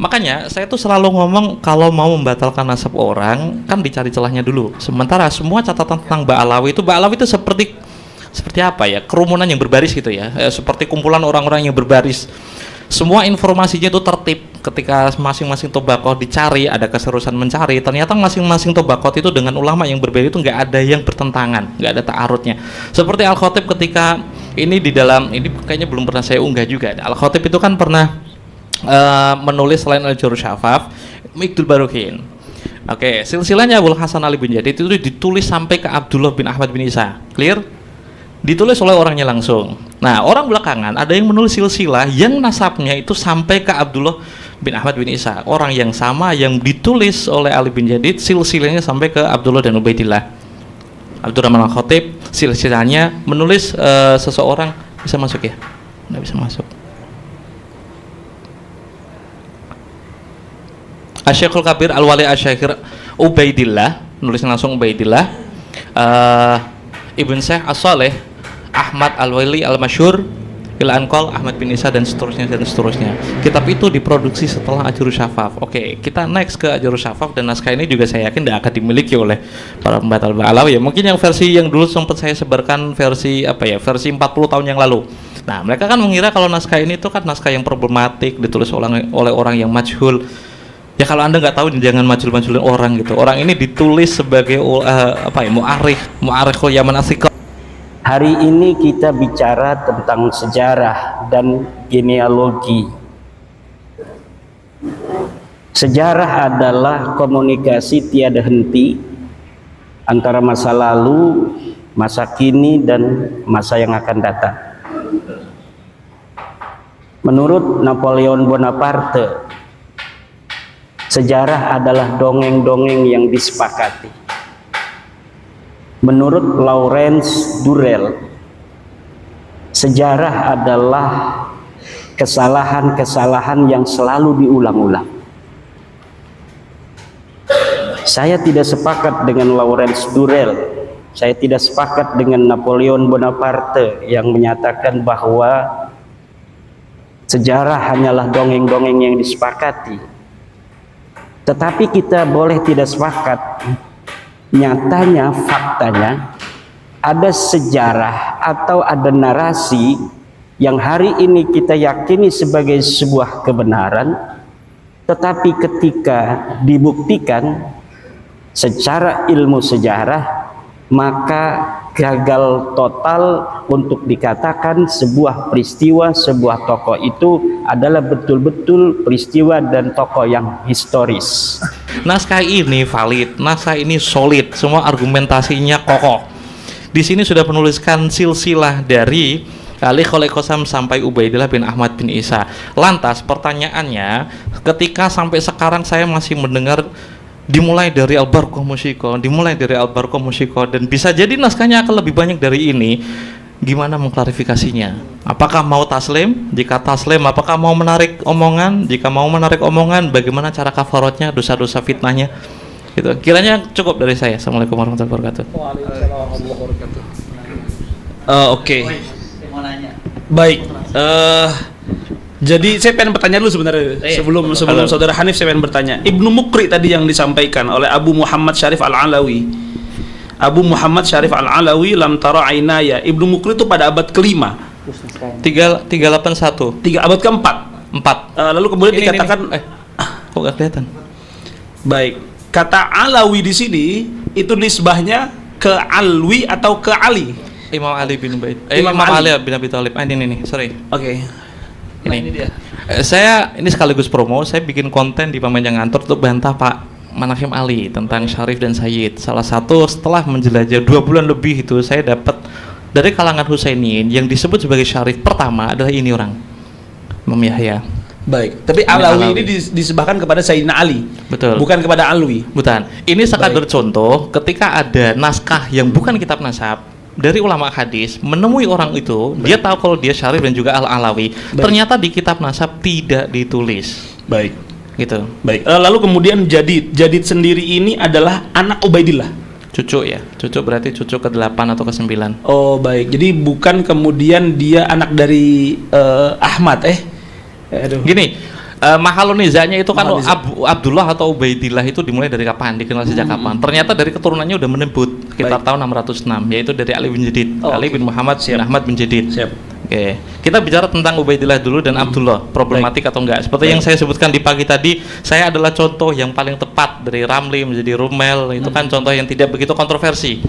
Makanya saya tuh selalu ngomong kalau mau membatalkan nasab orang kan dicari celahnya dulu. Sementara semua catatan tentang Ba'alawi itu seperti apa ya? Kerumunan yang berbaris gitu ya. Seperti kumpulan orang-orang yang berbaris. Semua informasinya itu tertib. Ketika masing-masing tobakoh dicari, ada keserusan mencari, ternyata masing-masing tobakoh itu dengan ulama yang berbeda itu nggak ada yang bertentangan, nggak ada ta'arudnya. Seperti Al-Khatib ketika ini di dalam, ini kayaknya belum pernah saya unggah juga. Al-Khatib itu kan pernah menulis selain Al-Jurus Syafaf, Miqdul Barukin. Oke, silsilahnya Abul Hasan Ali bin Jadid itu ditulis sampai ke Abdullah bin Ahmad bin Isa. Clear? Ditulis oleh orangnya langsung. Nah, orang belakangan ada yang menulis silsilah yang nasabnya itu sampai ke Abdullah bin Ahmad bin Isa. Orang yang sama yang ditulis oleh Ali bin Jadid, silsilahnya sampai ke Abdullah dan Ubaidillah. Abdurrahman Al-Khatib, silsilahnya menulis seseorang bisa masuk ya? Nggak bisa masuk. Asy-Syekhul Kabir Al-Wali Asy-Syekhir Ubaidillah, nulis langsung Ubaidillah. Ibn Syekh As-Saleh Ahmad Al-Wali Al-Masyhur Al-Anqal Ahmad bin Isa dan seterusnya dan seterusnya. Kitab itu diproduksi setelah Al-Jurus Syafaf. Oke, kita next ke Al-Jurus Syafaf, dan naskah ini juga saya yakin tidak akan dimiliki oleh para pembatal Ba'alawi ya. Mungkin yang versi yang dulu sempat saya sebarkan versi apa ya, versi 40 tahun yang lalu. Nah, mereka kan mengira kalau naskah ini itu kan naskah yang problematik, ditulis oleh orang yang majhul. Ya kalau Anda nggak tahu jangan majhul-majhulin orang gitu. Orang ini ditulis sebagai mu'arrikhul Yaman As-Siqah. Hari ini kita bicara tentang sejarah dan genealogi. Sejarah adalah komunikasi tiada henti antara masa lalu, masa kini, dan masa yang akan datang. Menurut Napoleon Bonaparte, sejarah adalah dongeng-dongeng yang disepakati. Menurut Lawrence Durrell, sejarah adalah kesalahan-kesalahan yang selalu diulang-ulang. Saya tidak sepakat dengan Lawrence Durrell. Saya tidak sepakat dengan Napoleon Bonaparte yang menyatakan bahwa sejarah hanyalah dongeng-dongeng yang disepakati. Tetapi kita boleh tidak sepakat. Nyatanya, faktanya, ada sejarah atau ada narasi yang hari ini kita yakini sebagai sebuah kebenaran, tetapi ketika dibuktikan secara ilmu sejarah, maka gagal total untuk dikatakan sebuah peristiwa, sebuah tokoh itu adalah betul-betul peristiwa dan tokoh yang historis. Naskah ini valid, naskah ini solid, semua argumentasinya kokoh. Di sini sudah menuliskan silsilah dari Ali Khalil Qasam sampai Ubaidillah bin Ahmad bin Isa. Lantas pertanyaannya, ketika sampai sekarang saya masih mendengar dimulai dari Al-Barqah Musyiko, dan bisa jadi naskahnya akan lebih banyak dari ini. Gimana mengklarifikasinya? Apakah mau taslim? Jika taslim, apakah mau menarik omongan? Jika mau menarik omongan, bagaimana cara kafaratnya, dosa-dosa fitnahnya? Gitu. Kiranya cukup dari saya. Assalamualaikum warahmatullahi wabarakatuh. Oke. Baik. Jadi saya pengen bertanya dulu sebenarnya. Sebelum Saudara Hanif, saya pengen bertanya. Ibnu Muqri tadi yang disampaikan oleh Abu Muhammad Syarif Al-Alawi. Abu Muhammad Syarif Al-Alawi, lam tara ainaya. Ibnu Muqri itu pada abad ke-5. 381. Abad ke-4. 4. Lalu kemudian dikatakan kok nggak kelihatan? Baik. Kata Alawi di sini itu nisbahnya ke Alwi atau ke Ali? Imam Ali bin Imam Ali bin Abi Thalib. Ini nih, sorry. Oke. Ini dia. Saya ini sekaligus promo, saya bikin konten di Pamenjang Ngantor untuk bantah Pak Manahim Ali tentang Syarif dan Sayyid. Salah satu setelah menjelajah 2 bulan lebih itu, saya dapat dari kalangan Husainiyin yang disebut sebagai Syarif pertama adalah ini orang, Imam Yahya. Baik, tapi Alawi ini disebahkan kepada Sayyidina Ali. Betul. Bukan kepada Alwi. Bukan. Ini sekadar contoh ketika ada naskah yang bukan kitab nasab dari ulama hadis menemui orang itu, dia tahu kalau dia Syarif dan juga Al-Alawi. Ternyata di kitab nasab tidak ditulis. Baik. Gitu. Baik. Lalu kemudian Jadid sendiri ini adalah anak Ubaidillah. Cucu ya. Cucu berarti cucu ke-8 atau ke-9. Oh, baik. Jadi bukan kemudian dia anak dari Ahmad. Aduh. Gini, Mahalunizanya itu kan Mahal niza. Abdullah atau Ubaidillah itu dimulai dari kapan, dikenal sejak kapan? Ternyata dari keturunannya udah menebut sekitar Baik. tahun 606, yaitu dari Ali bin Jadid, Oh, Ali oke. bin Muhammad bin Siap. Ahmad bin Jadid. Siap. Oke, kita bicara tentang Ubaidillah dulu dan Abdullah, problematik atau enggak? Seperti yang saya sebutkan di pagi tadi, saya adalah contoh yang paling tepat dari Ramli menjadi Rumel, itu kan contoh yang tidak begitu kontroversi.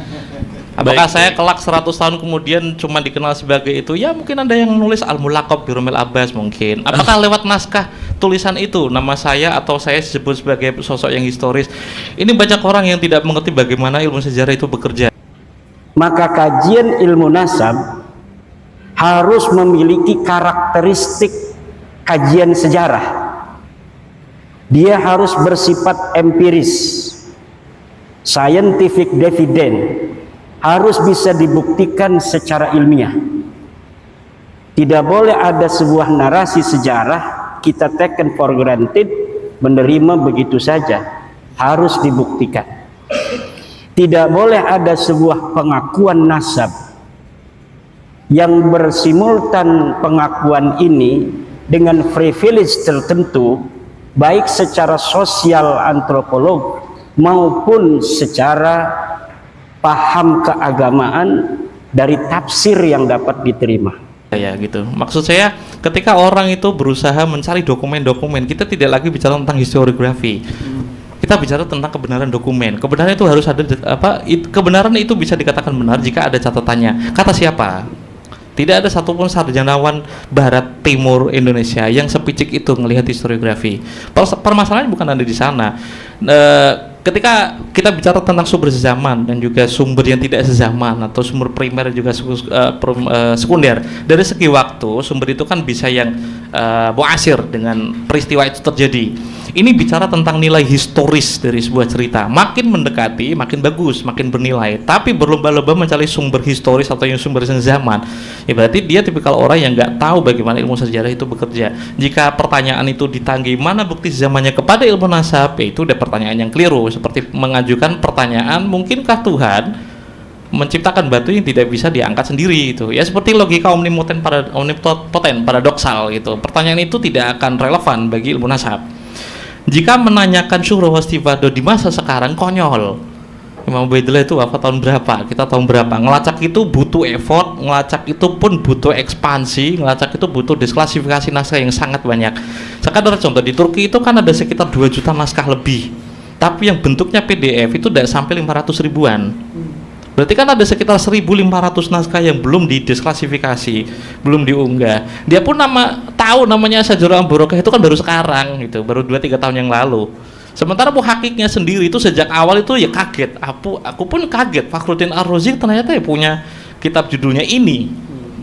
Apakah Baik. saya kelak 100 tahun kemudian cuma dikenal sebagai itu? Ya mungkin ada yang nulis Al-Mulaqab bi Rumel Abbas mungkin. Apakah lewat naskah tulisan itu nama saya atau saya disebut sebagai sosok yang historis? Ini banyak orang yang tidak mengerti bagaimana ilmu sejarah itu bekerja. Maka kajian ilmu nasab harus memiliki karakteristik kajian sejarah. Dia harus bersifat empiris, scientific dividend, harus bisa dibuktikan secara ilmiah. Tidak boleh ada sebuah narasi sejarah kita taken for granted, menerima begitu saja, harus dibuktikan. Tidak boleh ada sebuah pengakuan nasab yang bersimultan pengakuan ini dengan privilege tertentu, baik secara sosial antropolog maupun secara paham keagamaan dari tafsir yang dapat diterima. Ya gitu. Maksud saya ketika orang itu berusaha mencari dokumen-dokumen, kita tidak lagi bicara tentang historiografi. Kita bicara tentang kebenaran dokumen. Kebenaran itu harus ada kebenaran itu bisa dikatakan benar jika ada catatannya. Kata siapa? Tidak ada satupun sarjanawan barat timur Indonesia yang sepicik itu melihat historiografi. Permasalahannya bukan ada di sana. Ketika kita bicara tentang sumber sezaman dan juga sumber yang tidak sezaman atau sumber primer dan juga sekunder, dari segi waktu sumber itu kan bisa yang muasir dengan peristiwa itu terjadi. Ini bicara tentang nilai historis dari sebuah cerita. Makin mendekati, makin bagus, makin bernilai. Tapi berlomba-lomba mencari sumber historis atau yang sumber zaman, ya berarti dia tipikal orang yang nggak tahu bagaimana ilmu sejarah itu bekerja. Jika pertanyaan itu ditanggi mana bukti zamannya kepada ilmu nasab, ya itu udah pertanyaan yang keliru. Seperti mengajukan pertanyaan, mungkinkah Tuhan menciptakan batu yang tidak bisa diangkat sendiri itu? Ya seperti logika omnipoten paradoksal gitu. Pertanyaan itu tidak akan relevan bagi ilmu nasab. Jika menanyakan syuhra wastifado di masa sekarang, konyol. Imam Ubaidillah itu wafat tahun berapa? Kita tahun berapa? Ngelacak itu butuh effort, ngelacak itu pun butuh ekspansi, ngelacak itu butuh disklasifikasi naskah yang sangat banyak. Sekadar contoh, di Turki itu kan ada sekitar 2 juta naskah lebih. Tapi yang bentuknya PDF itu tidak sampai 500 ribuan. Berarti kan ada sekitar 1.500 naskah yang belum didisklasifikasi, belum diunggah. Dia pun tahu namanya Syajarah Barokah itu kan baru sekarang gitu, baru 2-3 tahun yang lalu. Sementara muhakiknya sendiri itu sejak awal itu ya kaget. Aku pun kaget. Fakhruddin Ar-Razi ternyata ya punya kitab judulnya ini.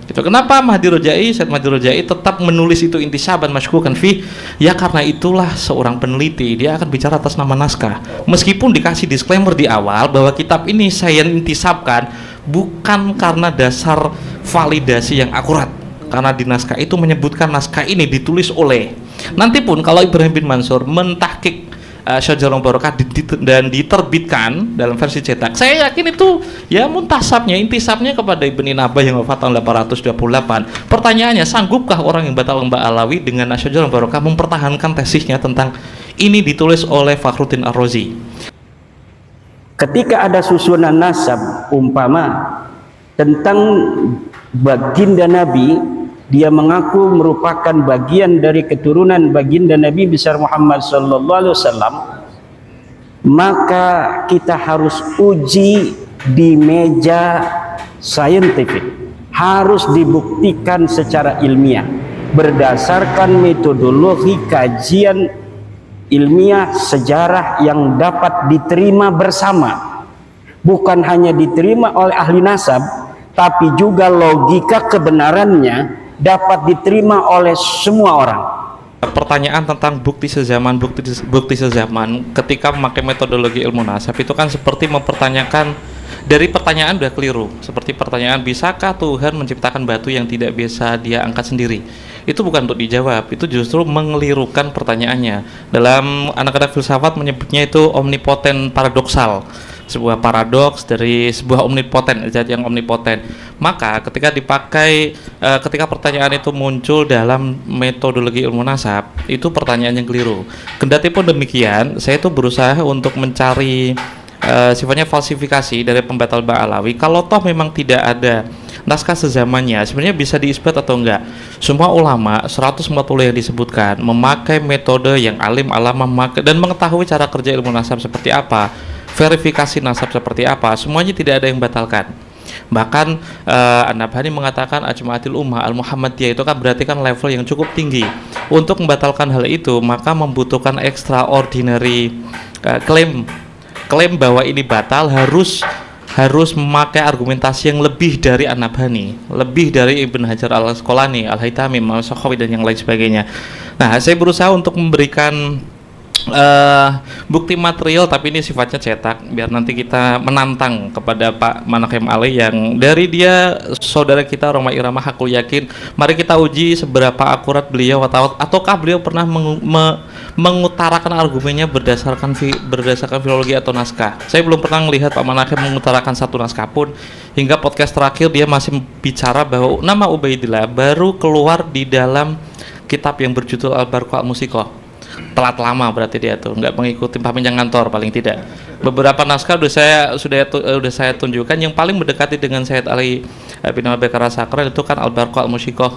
Gitu. Kenapa Said Mahdi Rojai tetap menulis itu intisaban masykukan fi? Ya karena itulah seorang peneliti, dia akan bicara atas nama naskah. Meskipun dikasih disclaimer di awal bahwa kitab ini saya intisabkan bukan karena dasar validasi yang akurat. Karena di naskah itu menyebutkan naskah ini ditulis oleh. Nanti pun kalau Ibrahim bin Mansur mentahqiq Syajarah Barokah dan diterbitkan dalam versi cetak, saya yakin itu ya muntasabnya, intisabnya kepada Ibn Nabah yang wafat tahun 828. Pertanyaannya, sanggupkah orang yang batal Mbak Alawi dengan Syajarah Barokah mempertahankan tesisnya tentang ini ditulis oleh Fakhruddin Ar-Razi? Ketika ada susunan nasab umpama tentang baginda Nabi, dia mengaku merupakan bagian dari keturunan baginda Nabi besar Muhammad sallallahu alaihi wasallam, maka kita harus uji di meja saintifik, harus dibuktikan secara ilmiah berdasarkan metodologi kajian ilmiah sejarah yang dapat diterima bersama, bukan hanya diterima oleh ahli nasab, tapi juga logika kebenarannya dapat diterima oleh semua orang. Pertanyaan tentang bukti sezaman ketika memakai metodologi ilmu nasab itu kan seperti mempertanyakan, dari pertanyaan udah keliru. Seperti pertanyaan, bisakah Tuhan menciptakan batu yang tidak bisa dia angkat sendiri? Itu bukan untuk dijawab, itu justru mengelirukan pertanyaannya. Dalam anak-anak filsafat menyebutnya itu omnipoten paradoksal. sebuah paradoks, dari sebuah omnipoten, zat yang omnipoten. Maka ketika dipakai, ketika pertanyaan itu muncul dalam metodologi ilmu nasab, itu pertanyaan yang keliru. Kendati pun demikian, saya itu berusaha untuk mencari sifatnya falsifikasi dari pembatal Ba'alawi. Kalau toh memang tidak ada naskah sezamannya, sebenarnya bisa diisbat atau enggak. Semua ulama 140 yang disebutkan memakai metode yang alim alama memakai dan mengetahui cara kerja ilmu nasab seperti apa, verifikasi nasab seperti apa, semuanya tidak ada yang batalkan. Bahkan An-Nabhani mengatakan ajma'atil ummah al-Muhammadiyah itu kan berarti kan level yang cukup tinggi. Untuk membatalkan hal itu maka membutuhkan extraordinary klaim bahwa ini batal, harus memakai argumentasi yang lebih dari An-Nabhani, lebih dari Ibn Hajar al-Asqalani, Al-Haytami, Al-Sakhawi dan yang lain sebagainya. Nah, saya berusaha untuk memberikan bukti material, tapi ini sifatnya cetak biar nanti kita menantang kepada Pak Manahem Ali yang dari dia saudara kita Roma Irama Hakul Yakin. Mari kita uji seberapa akurat beliau ataukah beliau pernah mengutarakan argumennya berdasarkan filologi atau naskah. Saya belum pernah melihat Pak Manahem mengutarakan satu naskah pun. Hingga podcast terakhir dia masih bicara bahwa nama Ubaidillah baru keluar di dalam kitab yang berjudul Al-Barqa Al-Musiqah. Telat lama berarti dia tuh, nggak mengikuti pamijan kantor paling tidak. Beberapa naskah sudah saya tunjukkan. Yang paling mendekati dengan Sayyid Ali bin Abi Bakar As-Sakran itu kan Al-Barqa Al-Musiqah.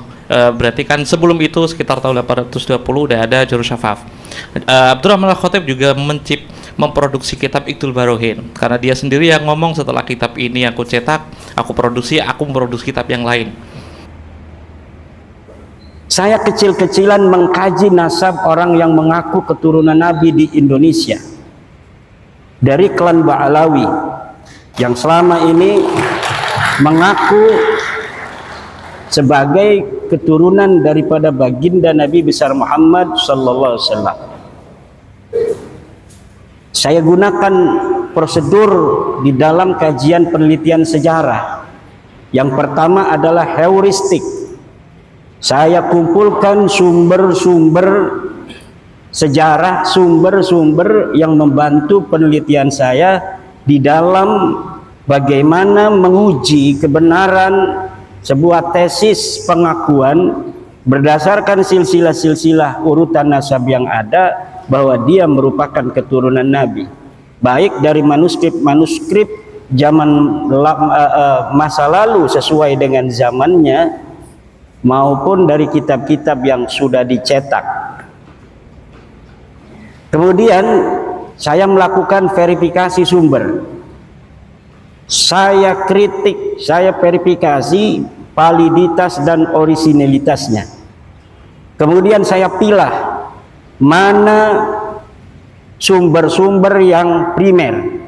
Berarti kan sebelum itu sekitar tahun 820 udah ada Jurus Syafaf. Abdurrahman Al-Khatib juga memproduksi kitab Iqdul Barohin, karena dia sendiri yang ngomong setelah kitab ini aku cetak, aku memproduksi kitab yang lain. Saya kecil-kecilan mengkaji nasab orang yang mengaku keturunan Nabi di Indonesia dari klan Ba'alawi yang selama ini mengaku sebagai keturunan daripada baginda Nabi besar Muhammad sallallahu alaihi wasallam. Saya gunakan prosedur di dalam kajian penelitian sejarah. Yang pertama adalah heuristik. Saya kumpulkan sumber-sumber sejarah, sumber-sumber yang membantu penelitian saya di dalam bagaimana menguji kebenaran sebuah tesis pengakuan berdasarkan silsilah-silsilah urutan nasab yang ada bahwa dia merupakan keturunan Nabi, baik dari manuskrip zaman masa lalu sesuai dengan zamannya maupun dari kitab-kitab yang sudah dicetak. Kemudian saya melakukan verifikasi sumber. Saya kritik, saya verifikasi validitas dan orisinalitasnya. Kemudian saya pilah mana sumber-sumber yang primer.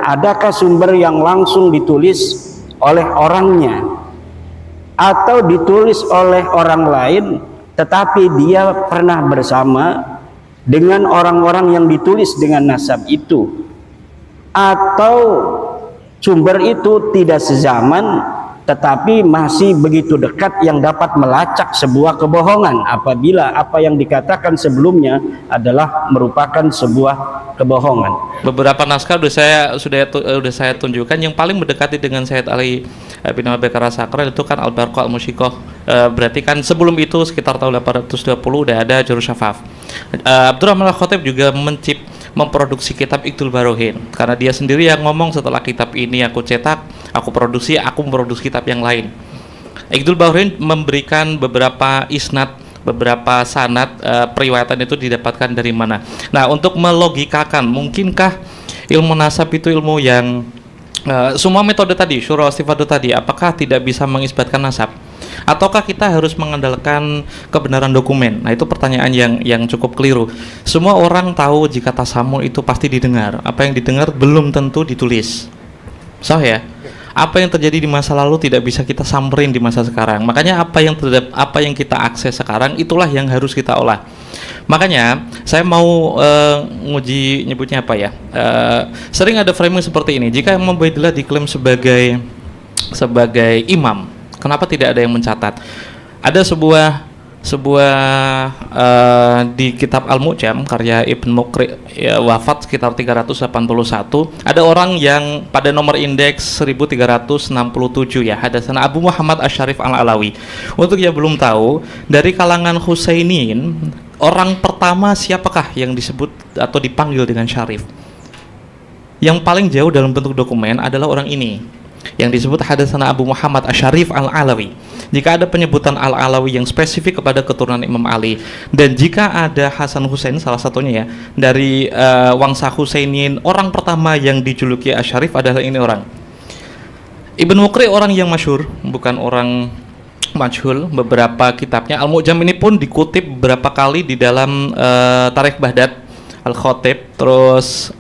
Adakah sumber yang langsung ditulis oleh orangnya atau ditulis oleh orang lain tetapi dia pernah bersama dengan orang-orang yang ditulis dengan nasab itu, atau sumber itu tidak sezaman tetapi masih begitu dekat yang dapat melacak sebuah kebohongan apabila apa yang dikatakan sebelumnya adalah merupakan sebuah kebohongan. Beberapa naskah sudah saya tunjukkan. Yang paling mendekati dengan Sayyid Ali bin Abi Bakar As-Sakran itu kan Al-Barqa Al-Musiqah. Berarti kan sebelum itu sekitar tahun 820 udah ada Jurus Syafaf. Abdurrahman Al-Khatib juga memproduksi kitab Iqdul Barohin, karena dia sendiri yang ngomong setelah kitab ini aku cetak, aku memproduksi kitab yang lain. Iqdul Barohin memberikan beberapa isnad, beberapa sanad periwayatan itu didapatkan dari mana. Nah, untuk melogikakan mungkinkah ilmu nasab itu ilmu yang semua metode tadi, syura wastifadu tadi, apakah tidak bisa mengisbatkan nasab? Ataukah kita harus mengandalkan kebenaran dokumen? Nah, itu pertanyaan yang cukup keliru. Semua orang tahu jika tasammul itu pasti didengar. Apa yang didengar belum tentu ditulis. Ya? Apa yang terjadi di masa lalu tidak bisa kita samperin di masa sekarang. Makanya apa yang kita akses sekarang itulah yang harus kita olah. Makanya saya mau nguji nyebutnya apa ya? Sering ada framing seperti ini. Jika Imam Ubaidillah diklaim sebagai imam, kenapa tidak ada yang mencatat? Ada sebuah sebuah di kitab Al-Mu'jam karya Ibn Muqri, ya, wafat sekitar 381. Ada orang yang pada nomor indeks 1367 ya, hadatsana Abu Muhammad Asy-Syarif Al-Alawi. Untuk yang belum tahu, dari kalangan Husainiyin, orang pertama siapakah yang disebut atau dipanggil dengan Syarif? Yang paling jauh dalam bentuk dokumen adalah orang ini yang disebut hadatsana Abu Muhammad Asy-Syarif Al-Alawi. Jika ada penyebutan Al-Alawi yang spesifik kepada keturunan Imam Ali, dan jika ada Hasan Husain salah satunya ya dari wangsa Husainiyin, orang pertama yang dijuluki Asy-Syarif adalah ini orang. Ibn Muqri orang yang masyhur, bukan orang majhul. Beberapa kitabnya Al-Mu'jam ini pun dikutip beberapa kali di dalam Tarikh Baghdad, Al-Khatib, terus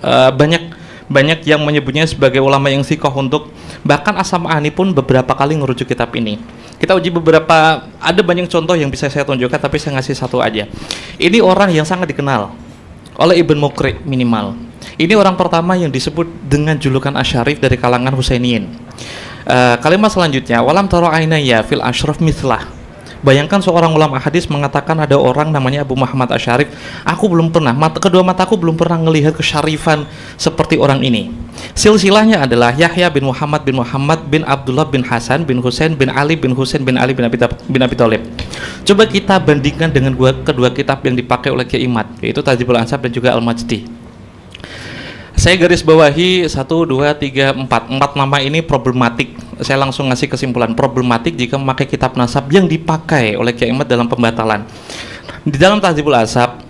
banyak yang menyebutnya sebagai ulama yang sikoh, untuk bahkan As-Sam'ani pun beberapa kali ngerujuk kitab ini. Kita uji beberapa, ada banyak contoh yang bisa saya tunjukkan, tapi saya ngasih satu aja. Ini orang yang sangat dikenal oleh Ibn Muqri minimal. Ini orang pertama yang disebut dengan julukan Asy-Syarif dari kalangan Husainiyin. Kalimat selanjutnya, walam tara ainaya fil asyraf mithlah. Bayangkan seorang ulama hadis mengatakan ada orang namanya Abu Muhammad Asy-Syarif, aku belum pernah, kedua mataku belum pernah melihat kesyarifan seperti orang ini. Silsilahnya adalah Yahya bin Muhammad bin Abdullah bin Hasan bin Husain bin Ali bin Husain bin Ali bin Abi Thalib. Coba kita bandingkan dengan kedua kitab yang dipakai oleh Kiai Imad, yaitu Tahdzibul Ansab dan juga Al-Majdi. Saya garis bawahi 1, 2, 3, 4 nama ini problematik. Saya langsung ngasih kesimpulan problematik jika memakai kitab nasab yang dipakai oleh Kiai Imad dalam pembatalan. Di dalam Tahdzibul Ansab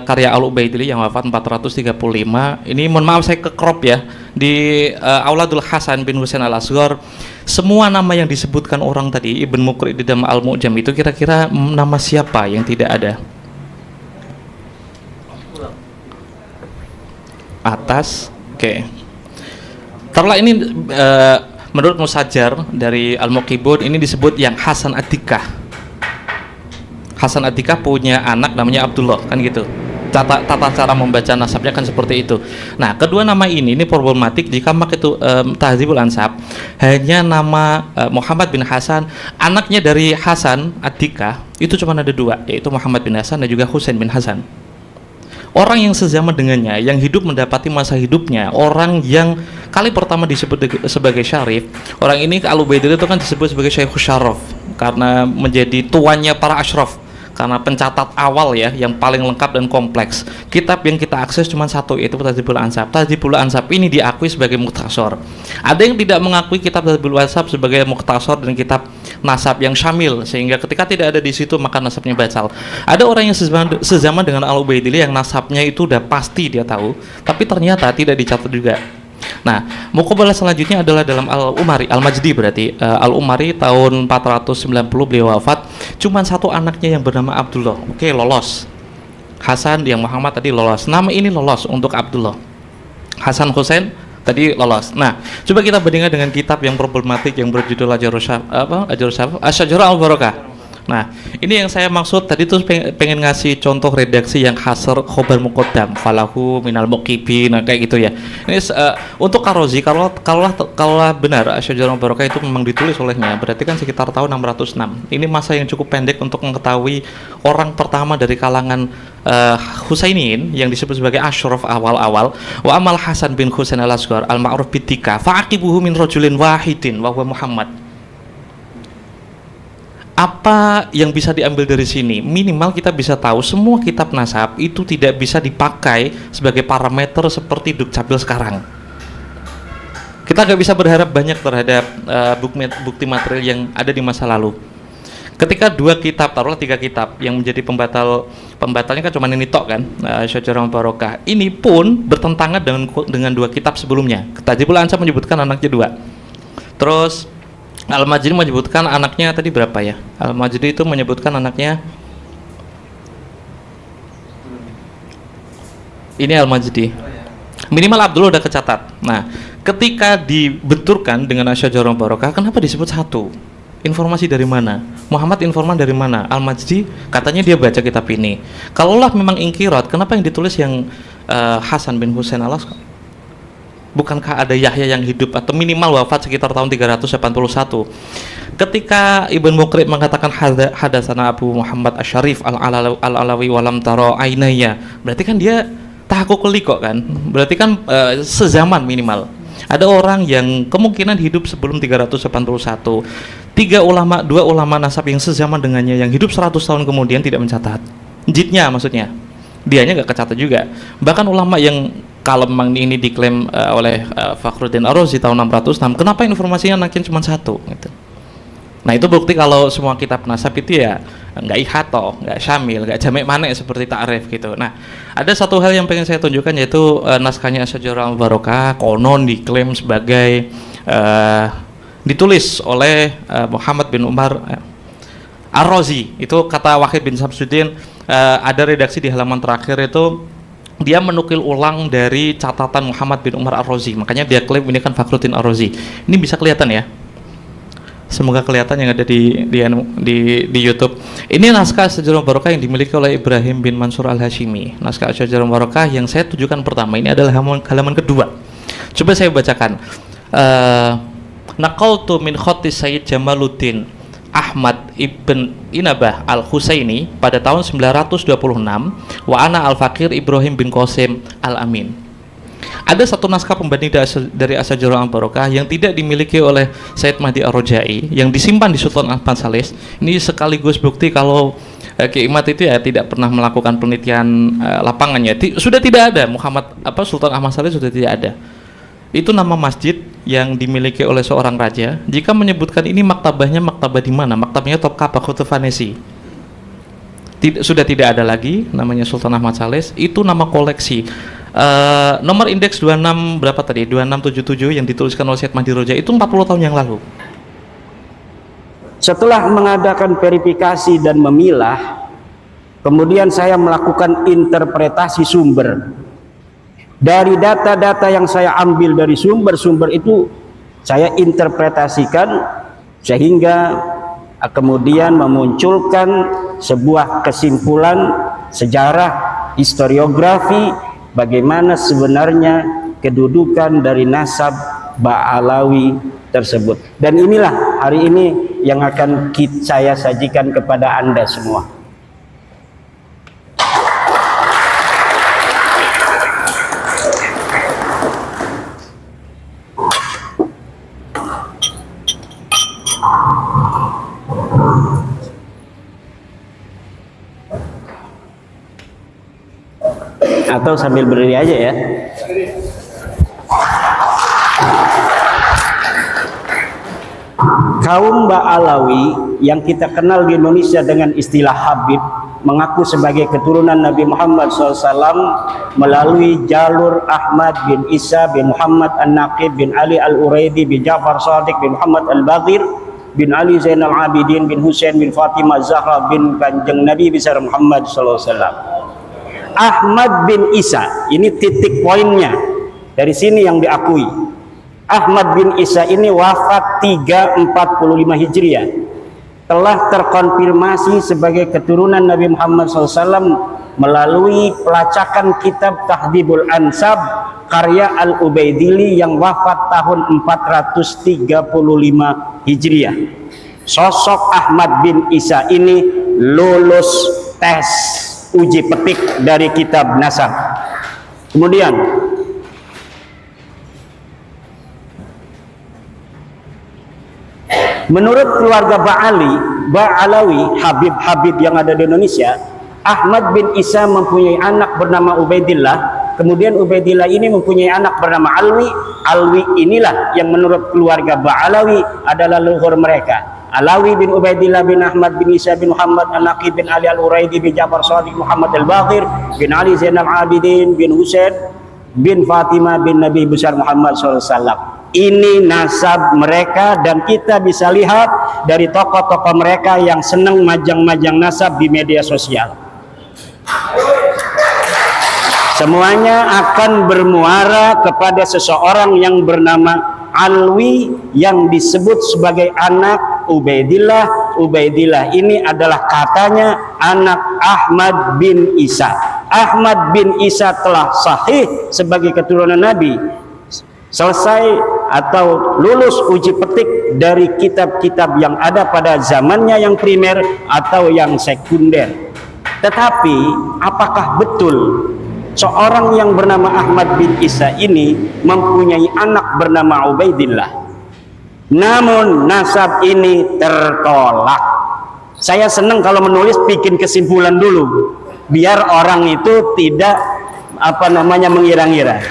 karya Al-Ubaidili yang wafat 435, ini mohon maaf saya ke crop ya, di Auladul Hasan bin Husain Al-Asghar, semua nama yang disebutkan orang tadi Ibn Muqri di dalam Al-Mu'jam itu kira-kira nama siapa yang tidak ada? Atas, oke. Taruhlah ini menurut Musajar dari Al-Muqibun ini disebut yang Hasan Atikah. Hasan Atikah punya anak namanya Abdullah, kan gitu. Tata cara membaca nasabnya kan seperti itu. Nah, kedua nama ini problematik jika pakai itu Tahdzibul Ansab hanya nama Muhammad bin Hasan, anaknya dari Hasan Atikah itu cuma ada dua, yaitu Muhammad bin Hasan dan juga Husain bin Hasan. Orang yang sezaman dengannya, yang hidup mendapati masa hidupnya, orang yang kali pertama disebut sebagai Syarif, orang ini Al-Ubaidillah itu kan disebut sebagai Syekhus Syaraf karena menjadi tuannya para asyraf, karena pencatat awal ya yang paling lengkap dan kompleks. Kitab yang kita akses cuma satu, yaitu Tahdzibul Ansab. Tahdzibul Ansab ini diakui sebagai mukhtasar. Ada yang tidak mengakui kitab Tahdzibul Ansab sebagai mukhtasar dan kitab nasab yang syamil, sehingga ketika tidak ada di situ maka nasabnya batal. Ada orang yang sezaman dengan Al-Ubaidillah yang nasabnya itu udah pasti dia tahu, tapi ternyata tidak dicatat juga. Nah, muqabalah selanjutnya adalah dalam Al-Umari, Al-Majdi berarti Al-Umari tahun 490 beliau wafat, cuman satu anaknya yang bernama Abdullah. Oke, lolos. Hasan yang Muhammad tadi lolos. Nama ini lolos untuk Abdullah. Hasan Husain tadi lolos. Nah, coba kita bandingkan dengan kitab yang problematik yang berjudul Asy-Syajarah Al-Barakah. Nah, ini yang saya maksud tadi tuh pengen ngasih contoh redaksi yang hasr khobar muqaddam falahu minal muqibin, nah, kayak gitu ya. Ini untuk Ar-Razi kalau benar Asy-Syajarah Al-Barakah itu memang ditulis olehnya, berarti kan sekitar tahun 606. Ini masa yang cukup pendek untuk mengetahui orang pertama dari kalangan Husainiyin yang disebut sebagai asyraf awal-awal. Wa amal Hasan bin Husain Al-Asghar al-ma'ruf bitika fa'aqibuhu min rajulin wahidin wa huwa Muhammad. Apa yang bisa diambil dari sini? Minimal kita bisa tahu semua kitab nasab itu tidak bisa dipakai sebagai parameter seperti Dukcapil sekarang. Kita nggak bisa berharap banyak terhadap bukti material yang ada di masa lalu. Ketika dua kitab, taruhlah 3 kitab yang menjadi pembatalnya kan cuma ini tok kan, Asy-Syajarah Al-Barakah. Ini pun bertentangan dengan 2 kitab sebelumnya. Tahdzibul Ansab menyebutkan anaknya 2. Terus Al-Majdi menyebutkan anaknya tadi berapa ya? Al-Majdi itu menyebutkan anaknya, ini Al-Majdi. Minimal Abdullah udah kecatat. Nah, ketika dibenturkan dengan Asy-Syajarah Al-Barakah, kenapa disebut 1? Informasi dari mana? Muhammad informan dari mana? Al-Majdi katanya dia baca kitab ini. Kalaulah memang ingkirat, kenapa yang ditulis yang Hasan bin Husain Al-Asghar? bukankah ada Yahya yang hidup atau minimal wafat sekitar tahun 381? Ketika Ibn Muqri mengatakan hadatsana Abu Muhammad Asy-Syarif al-Alawi walam taro ainaya, berarti kan dia tahaqququl liqa kan? Berarti kan sezaman minimal. Ada orang yang kemungkinan hidup sebelum 381. Dua ulama nasab yang sezaman dengannya yang hidup 100 tahun kemudian tidak mencatat. Jidnya maksudnya. Dianya nggak kecatat juga. Bahkan ulama yang kalau memang ini diklaim oleh Fakhruddin Ar-Razi tahun 606, kenapa informasinya nakin cuma satu gitu. Nah itu bukti kalau semua kitab nasab itu ya nggak ihato, nggak syamil, nggak jamek manek seperti ta'rif gitu. Nah ada satu hal yang pengen saya tunjukkan, yaitu naskahnya Asy-Syajarah Al-Mubarakah konon diklaim sebagai ditulis oleh Muhammad bin Umar Ar-Razi. Itu kata Wahid bin Samsuddin, ada redaksi di halaman terakhir itu dia menukil ulang dari catatan Muhammad bin Umar Ar-Razi, makanya dia klaim ini kan Fakhruddin Ar-Razi. Ini bisa kelihatan ya, semoga kelihatan yang ada di YouTube. Ini naskah Asy-Syajarah Al-Mubarakah yang dimiliki oleh Ibrahim bin Mansur Al-Hashimi. Naskah Asy-Syajarah Al-Mubarakah yang saya tunjukkan pertama ini adalah halaman kedua. Coba saya bacakan. Naqaltu min khatti Sayyid Jamaluddin Ahmad ibn Inabah al-Husaini pada tahun 926 wa ana al-Fakir Ibrahim bin Qasim al-Amin. Ada satu naskah pembanding dari Asy-Syajarah Al-Mubarakah yang tidak dimiliki oleh Sayyid Mahdi Ar-Rajai, yang disimpan di Sultan Ahmad Salis. Ini sekaligus bukti kalau Ki Imad itu ya tidak pernah melakukan penelitian lapangannya. Sudah tidak ada Sultan Ahmad Salis sudah tidak ada. Itu nama masjid yang dimiliki oleh seorang raja. Jika menyebutkan ini maktabahnya, maktabah di mana? Maktabahnya Topkapah Khutufanesi. Sudah tidak ada lagi namanya Sultan Ahmad Salis. Itu nama koleksi. Nomor indeks 26 berapa tadi? 2677 yang dituliskan oleh Syed Mahdi Roja itu 40 tahun yang lalu. Setelah mengadakan verifikasi dan memilah, kemudian saya melakukan interpretasi sumber. Dari data-data yang saya ambil dari sumber-sumber itu, saya interpretasikan sehingga kemudian memunculkan sebuah kesimpulan sejarah, historiografi, bagaimana sebenarnya kedudukan dari nasab Ba'alawi tersebut. Dan inilah hari ini yang akan saya sajikan kepada Anda semua. Atau sambil berdiri aja ya. Kaum Ba'alawi yang kita kenal di Indonesia dengan istilah Habib mengaku sebagai keturunan Nabi Muhammad SAW melalui jalur Ahmad bin Isa bin Muhammad An-Naqib bin Ali Al-Uraidi bin Ja'far Shadiq bin Muhammad Al-Baghir bin Ali Zainal Abidin bin Husain bin Fatimah Zahra bin Kanjeng Nabi besar Muhammad SAW. Ahmad bin Isa, ini titik poinnya. Dari sini yang diakui. Ahmad bin Isa ini wafat 345 Hijriah. Telah terkonfirmasi sebagai keturunan Nabi Muhammad SAW melalui pelacakan kitab Tahdhibul Ansab karya Al-Ubaidili yang wafat tahun 435 Hijriah. Sosok Ahmad bin Isa ini lulus tes uji petik dari kitab nasab. Kemudian menurut keluarga Ba'alawi, Habib-Habib yang ada di Indonesia, Ahmad bin Isa mempunyai anak bernama Ubaidillah. Kemudian Ubaidillah ini mempunyai anak bernama Alwi. Alwi inilah yang menurut keluarga Ba'alawi adalah leluhur mereka. Alawi bin Ubaidillah bin Ahmad bin Isa bin Muhammad An-Naqib bin Ali Al-Uraidi bin Ja'far Shadiq Muhammad Al-Baghir bin Ali Zainal Abidin bin Husain bin Fatimah bin Nabi besar Muhammad SAW. Ini nasab mereka dan kita bisa lihat dari tokoh-tokoh mereka yang senang majang-majang nasab di media sosial. Semuanya akan bermuara kepada seseorang yang bernama Alwi yang disebut sebagai anak Ubaidillah. Ubaidillah ini adalah katanya anak Ahmad bin Isa. Ahmad bin Isa telah sahih sebagai keturunan Nabi selesai atau lulus uji petik dari kitab-kitab yang ada pada zamannya yang primer atau yang sekunder. Tetapi apakah betul seorang yang bernama Ahmad bin Isa ini mempunyai anak bernama Ubaidillah? Namun nasab ini tertolak. Saya senang kalau menulis bikin kesimpulan dulu, biar orang itu tidak mengira-ngira.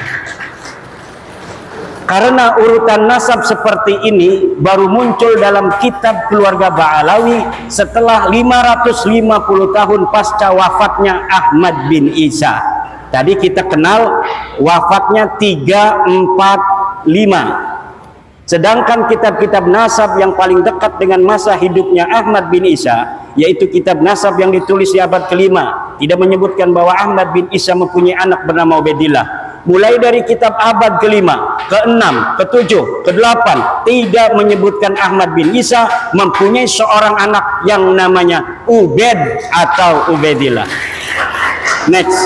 Karena urutan nasab seperti ini baru muncul dalam kitab keluarga Ba'alawi setelah 550 tahun pasca wafatnya Ahmad bin Isa. Tadi kita kenal wafatnya 345. Sedangkan kitab-kitab nasab yang paling dekat dengan masa hidupnya Ahmad bin Isa, yaitu kitab nasab yang ditulis di abad kelima, tidak menyebutkan bahwa Ahmad bin Isa mempunyai anak bernama Ubaidillah. Mulai dari kitab abad kelima, keenam, ketujuh, kedelapan, tidak menyebutkan Ahmad bin Isa mempunyai seorang anak yang namanya Ubaid atau Ubaidillah. Next.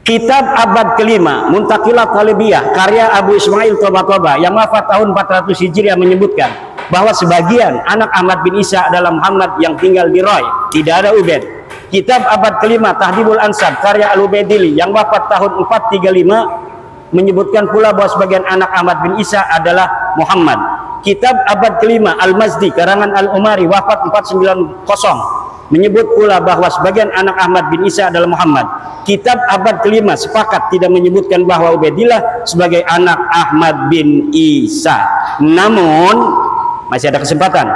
Kitab abad kelima, Muntaqilat Talibiyah, karya Abu Ismail Toba yang wafat tahun 400 Hijriah menyebutkan bahwa sebagian anak Ahmad bin Isa adalah Muhammad yang tinggal di Roy, tidak ada Ubaid. Kitab abad kelima, Tahdhibul Ansab, karya Al-Ubaidili yang wafat tahun 435 menyebutkan pula bahwa sebagian anak Ahmad bin Isa adalah Muhammad. Kitab abad kelima, Al-Mazdi, karangan Al-Umari, wafat 490 menyebut pula bahwa sebagian anak Ahmad bin Isa adalah Muhammad. Kitab abad kelima sepakat tidak menyebutkan bahwa Ubaidillah sebagai anak Ahmad bin Isa. Namun masih ada kesempatan.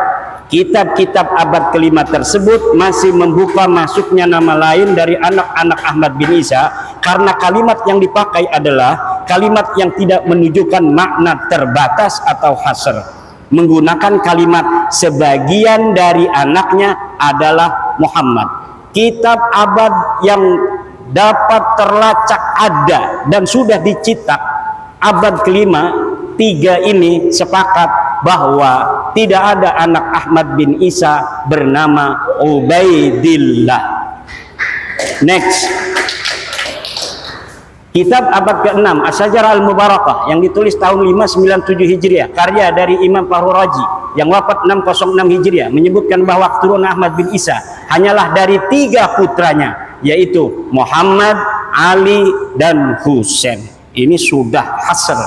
Kitab-kitab abad kelima tersebut masih membuka masuknya nama lain dari anak-anak Ahmad bin Isa, karena kalimat yang dipakai adalah kalimat yang tidak menunjukkan makna terbatas atau hasr, menggunakan kalimat sebagian dari anaknya adalah Muhammad. Kitab abad yang dapat terlacak ada dan sudah dicetak abad kelima, tiga ini sepakat bahwa tidak ada anak Ahmad bin Isa bernama Ubaidillah. Next. Kitab abad ke-6 Asy-Syajarah Al-Mubarakah yang ditulis tahun 597 Hijriah, karya dari Imam Fahru Raji yang wafat 606 Hijriah, menyebutkan bahwa keturunan Ahmad bin Isa hanyalah dari 3 putranya, yaitu Muhammad, Ali, dan Husain. Ini sudah hasr.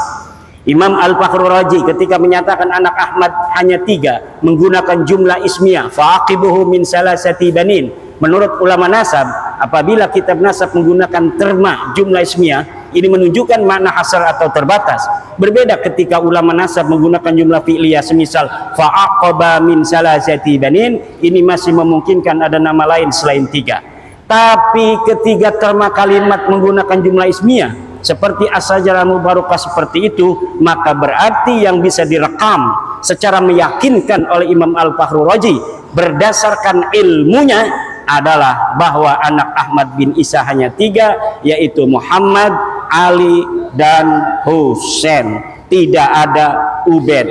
Imam Al-Fakhrur Raji ketika menyatakan anak Ahmad hanya 3 menggunakan jumlah ismiyah, fa'aqibuhu min salasati banin. Menurut ulama nasab, apabila kitab nasab menggunakan terma jumlah ismiyah, ini menunjukkan makna hasr atau terbatas. Berbeda ketika ulama nasab menggunakan jumlah fi'liyah, semisal fa'aqaba min salasati banin, ini masih memungkinkan ada nama lain selain 3. Tapi ketiga terma kalimat menggunakan jumlah ismiyah seperti Asy-Syajarah Mubarakah seperti itu, maka berarti yang bisa direkam secara meyakinkan oleh Imam Al-Fakhrur Raji berdasarkan ilmunya adalah bahwa anak Ahmad bin Isa hanya 3, yaitu Muhammad, Ali, dan Husain. Tidak ada Ubaid.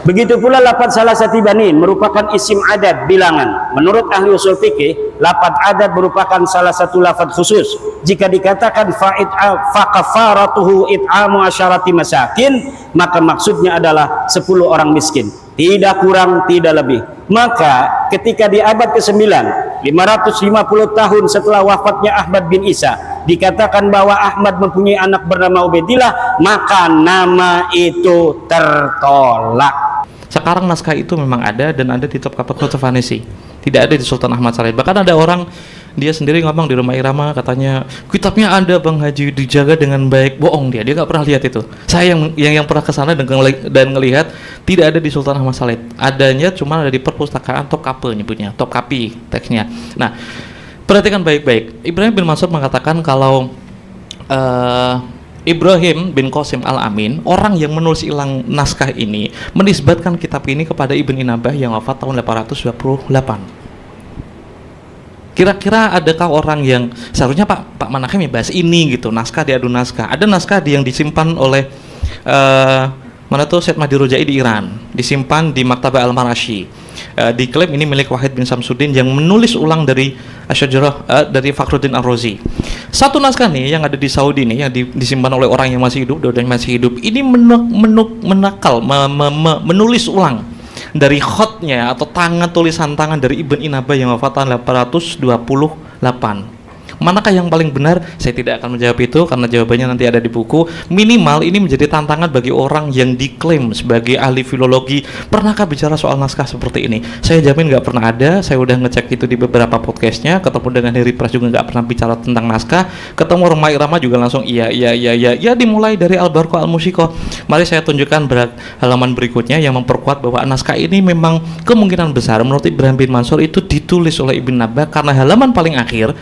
Begitu pula lafaz salasati banin merupakan isim adad bilangan. Menurut ahli usul fikih, lafaz adad merupakan salah satu lafaz khusus. Jika dikatakan fa kafaratuhu it'amu asyarati masakin, maka maksudnya adalah 10 orang miskin, tidak kurang tidak lebih. Maka ketika di abad ke-9, 550 tahun setelah wafatnya Ahmad bin Isa, dikatakan bahwa Ahmad mempunyai anak bernama Ubaidillah, maka nama itu tertolak. Sekarang naskah itu memang ada dan ada di Topkapat Fanisi, tidak ada di Sultan Ahmad Said. Bahkan ada orang dia sendiri ngomong di rumah Irama, katanya kitabnya ada Bang Haji, dijaga dengan baik. Bohong, dia nggak pernah lihat itu. Saya yang pernah kesana dan ngelihat tidak ada di Sultan Ahmad Said. Adanya cuma ada di perpustakaan Topkapi, nyebutnya Topkapi teksnya. Nah, perhatikan baik-baik. Ibrahim bin Mansur mengatakan kalau Ibrahim bin Qasim Al-Amin, orang yang menulis ulang naskah ini, menisbatkan kitab ini kepada Ibn Inabah yang wafat tahun 828. Kira-kira adakah orang yang seharusnya Pak Manahem ya bahas ini gitu, naskah diadu naskah. Ada naskah yang disimpan oleh Mana tuh Said Mahdi Rojai di Iran, disimpan di Maktabah Al-Marashi. Diklaim ini milik Wahid bin Samsuddin yang menulis ulang dari Asy-Syajarah dari Fakhruddin Ar-Razi. Satu naskah nih yang ada di Saudi nih yang disimpan oleh orang yang masih hidup, dua yang masih hidup. Ini menulis ulang dari khotnya atau tulisan tangan dari Ibn Inabah yang wafat tahun 828. Manakah yang paling benar? Saya tidak akan menjawab itu karena jawabannya nanti ada di buku. Minimal ini menjadi tantangan bagi orang yang diklaim sebagai ahli filologi. Pernahkah bicara soal naskah seperti ini? Saya jamin nggak pernah ada. Saya udah ngecek itu di beberapa podcastnya. Ketemu dengan Harry Price juga nggak pernah bicara tentang naskah. Ketemu Romai Irama juga langsung iya. Ya dimulai dari Al-Barqa Al-Musyiko. Mari saya tunjukkan halaman berikutnya yang memperkuat bahwa naskah ini memang kemungkinan besar menurut Ibrahim bin Mansur itu ditulis oleh Ibn Nabah karena halaman paling akhir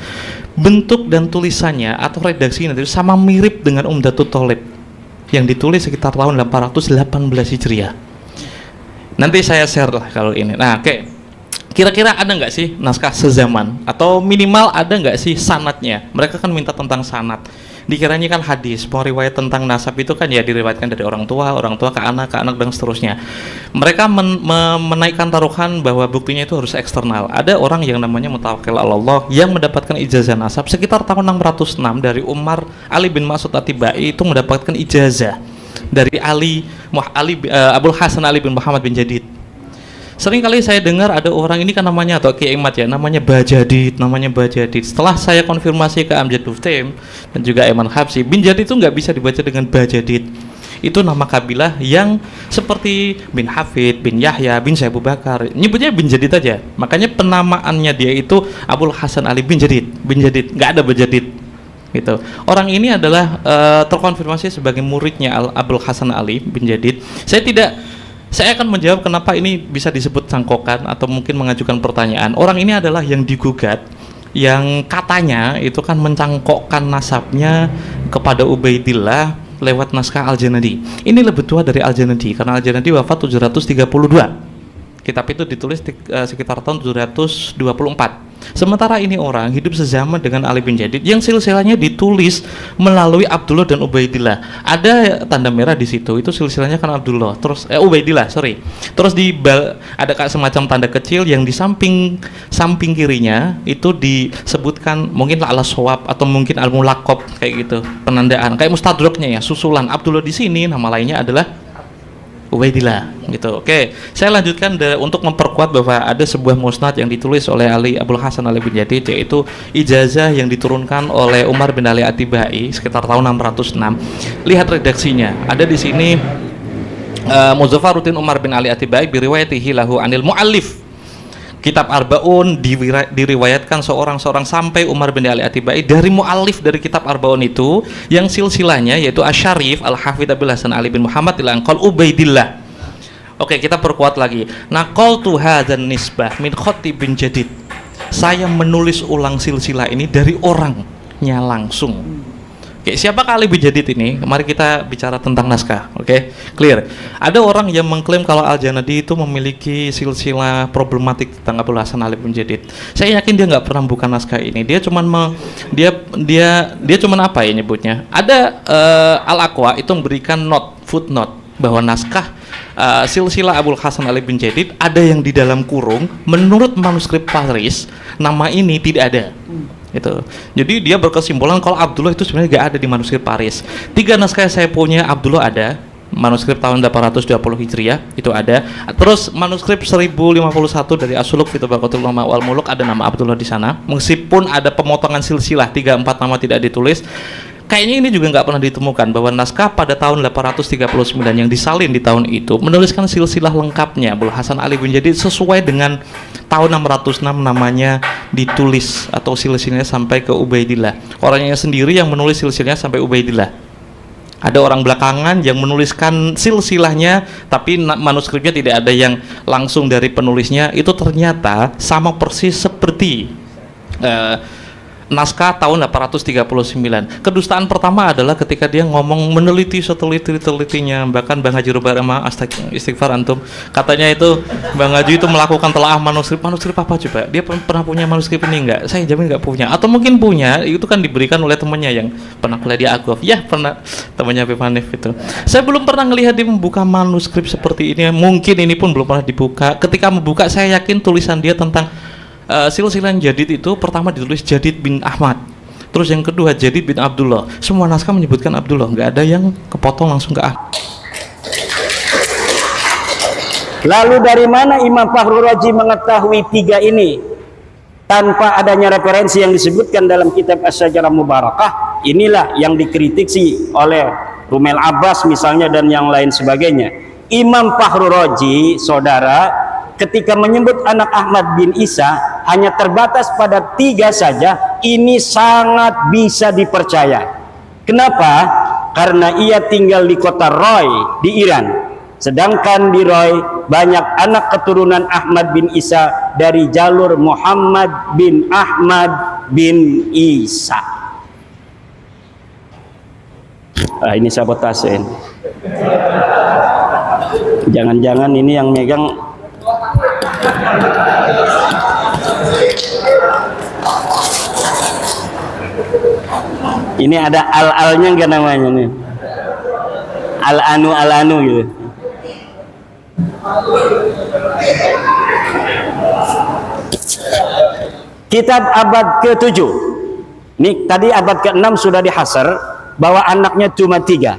bentuk dan tulisannya atau redaksinya itu sama mirip dengan Umdatut Thalib yang ditulis sekitar tahun 818 Hijriah. Nanti saya share lah kalau ini. Nah, oke. Kira-kira ada nggak sih naskah sezaman atau minimal ada nggak sih sanadnya? Mereka kan minta tentang sanad. Dikiranya kan hadis, mau riwayat tentang nasab itu kan ya diriwayatkan dari orang tua ke anak dan seterusnya. Mereka menaikkan taruhan bahwa buktinya itu harus eksternal. Ada orang yang namanya Mutawakkil Allah yang mendapatkan ijazah nasab sekitar tahun 606 dari Umar Ali bin Mas'ud At-Tibai, itu mendapatkan ijazah dari Abul Hasan Ali bin Muhammad bin Jadid. Sering kali saya dengar ada orang ini kan namanya atau Kiai Imad ya, namanya Bajadid. Setelah saya konfirmasi ke Amjad Duftim dan juga Aiman Habsyi, bin Jadid itu nggak bisa dibaca dengan Bajadid. Itu nama kabilah yang seperti bin Hafid, bin Yahya, bin Syekh Abu Bakar. Nyebutnya bin Jadid aja. Makanya penamaannya dia itu Abul Hasan Ali bin Jadid, nggak ada Bajadid. Gitu. Orang ini adalah terkonfirmasi sebagai muridnya Abul Hasan Ali bin Jadid. Saya akan menjawab kenapa ini bisa disebut cangkokan atau mungkin mengajukan pertanyaan. Orang ini adalah yang digugat, yang katanya itu kan mencangkokkan nasabnya kepada Ubaidillah lewat naskah Al-Janadi. Ini lebih tua dari Al-Janadi karena Al-Janadi wafat 732. Kitab itu ditulis sekitar tahun 724. Sementara ini orang hidup sezaman dengan Ali bin Jadid yang silsilahnya ditulis melalui Abdullah dan Ubaidillah. Ada tanda merah di situ, itu silsilahnya kan Abdullah, terus Ubaidillah, sorry. Terus ada semacam tanda kecil yang di samping kirinya itu disebutkan mungkin al-Shawab atau mungkin al-Mulaqab kayak gitu, penandaan kayak mustadraknya ya, susulan Abdullah di sini, nama lainnya adalah Ubaidillah gitu. Oke, saya lanjutkan untuk memperkuat bahwa ada sebuah musnad yang ditulis oleh Abul Hasan Ali bin Jadid, yaitu ijazah yang diturunkan oleh Umar bin Ali At-Tibai sekitar tahun 606. Lihat redaksinya, ada di sini Muzaffaruddin Umar bin Ali At-Tibai biriwayatihi lahu anil muallif. Kitab Arbaun diriwayatkan seorang sampai Umar bin Ali At-Tibai dari muallif dari kitab Arbaun itu yang silsilahnya yaitu Asy-Syarif Al-Hafidz Abul Hasan Ali bin Muhammad Al-Anqal Ubaidillah. Oke, kita perkuat lagi. Naqaltu hadzan nisbah min Khatib bin Jadid. Saya menulis ulang silsilah ini dari orangnya langsung. Oke, siapa Ali bin Jadid ini? Mari kita bicara tentang naskah. Oke, clear. Ada orang yang mengklaim kalau Al-Janadi itu memiliki silsilah problematik tentang Abul Hasan Ali bin Jadid. Saya yakin dia nggak pernah buka naskah ini. Dia cuman dia cuman apa ya nyebutnya? Ada Al-Aqwa itu memberikan footnote bahwa naskah silsilah Abul Hasan Ali bin Jadid ada yang di dalam kurung. Menurut manuskrip Paris, nama ini tidak ada. Itu. Jadi dia berkesimpulan kalau Abdullah itu sebenarnya nggak ada di manuskrip Paris. 3 naskah yang saya punya Abdullah ada, manuskrip tahun 820 Hijriah itu ada. Terus manuskrip 1051 dari As-Suluk fi Tabaqatul Ulama wal Muluk ada nama Abdullah di sana. Meskipun ada pemotongan silsilah 3-4 nama tidak ditulis. Kayaknya ini juga nggak pernah ditemukan bahwa naskah pada tahun 839 yang disalin di tahun itu menuliskan silsilah lengkapnya Abul Hasan Ali bin Jadid sesuai dengan tahun 606 namanya ditulis atau silsilahnya sampai ke Ubaidillah. Orangnya sendiri yang menulis silsilahnya sampai Ubaidillah. Ada orang belakangan yang menuliskan silsilahnya tapi manuskripnya tidak ada yang langsung dari penulisnya. Itu ternyata sama persis seperti naskah tahun 839. Kedustaan pertama adalah ketika dia ngomong meneliti seteliti-telitinya, bahkan Bang Haji Robarama istighfar antum, katanya itu Bang Haji itu melakukan telaah manuskrip apa coba? Dia pernah punya manuskrip ini enggak? Saya jamin enggak punya, atau mungkin punya, itu kan diberikan oleh temannya yang pernah kuliah di Agov. Ya pernah, temannya Habib Hanif itu. Saya belum pernah melihat dia membuka manuskrip seperti ini, mungkin ini pun belum pernah dibuka. Ketika membuka, saya yakin tulisan dia tentang silsilah Jadid itu pertama ditulis Jadid bin Ahmad, terus yang kedua Jadid bin Abdullah. Semua naskah menyebutkan Abdullah, nggak ada yang kepotong langsung ke Ahmad. Lalu dari mana Imam Fakhrul Razi mengetahui tiga ini tanpa adanya referensi yang disebutkan dalam kitab As-Syajarah Mubarakah? Inilah yang dikritisi oleh Rumel Abbas misalnya dan yang lain sebagainya. Imam Fakhrul Razi, saudara, ketika menyebut anak Ahmad bin Isa hanya terbatas pada tiga saja, ini sangat bisa dipercaya. Kenapa? Karena ia tinggal di kota Roy di Iran. Sedangkan di Roy banyak anak keturunan Ahmad bin Isa dari jalur Muhammad bin Ahmad bin Isa. Ini sabotase. Jangan-jangan ini yang megang ini ada al-alnya enggak namanya nih? Al-anu gitu. Kitab abad ke-7. Nih tadi abad ke-6 sudah dihasar bahwa anaknya cuma 3.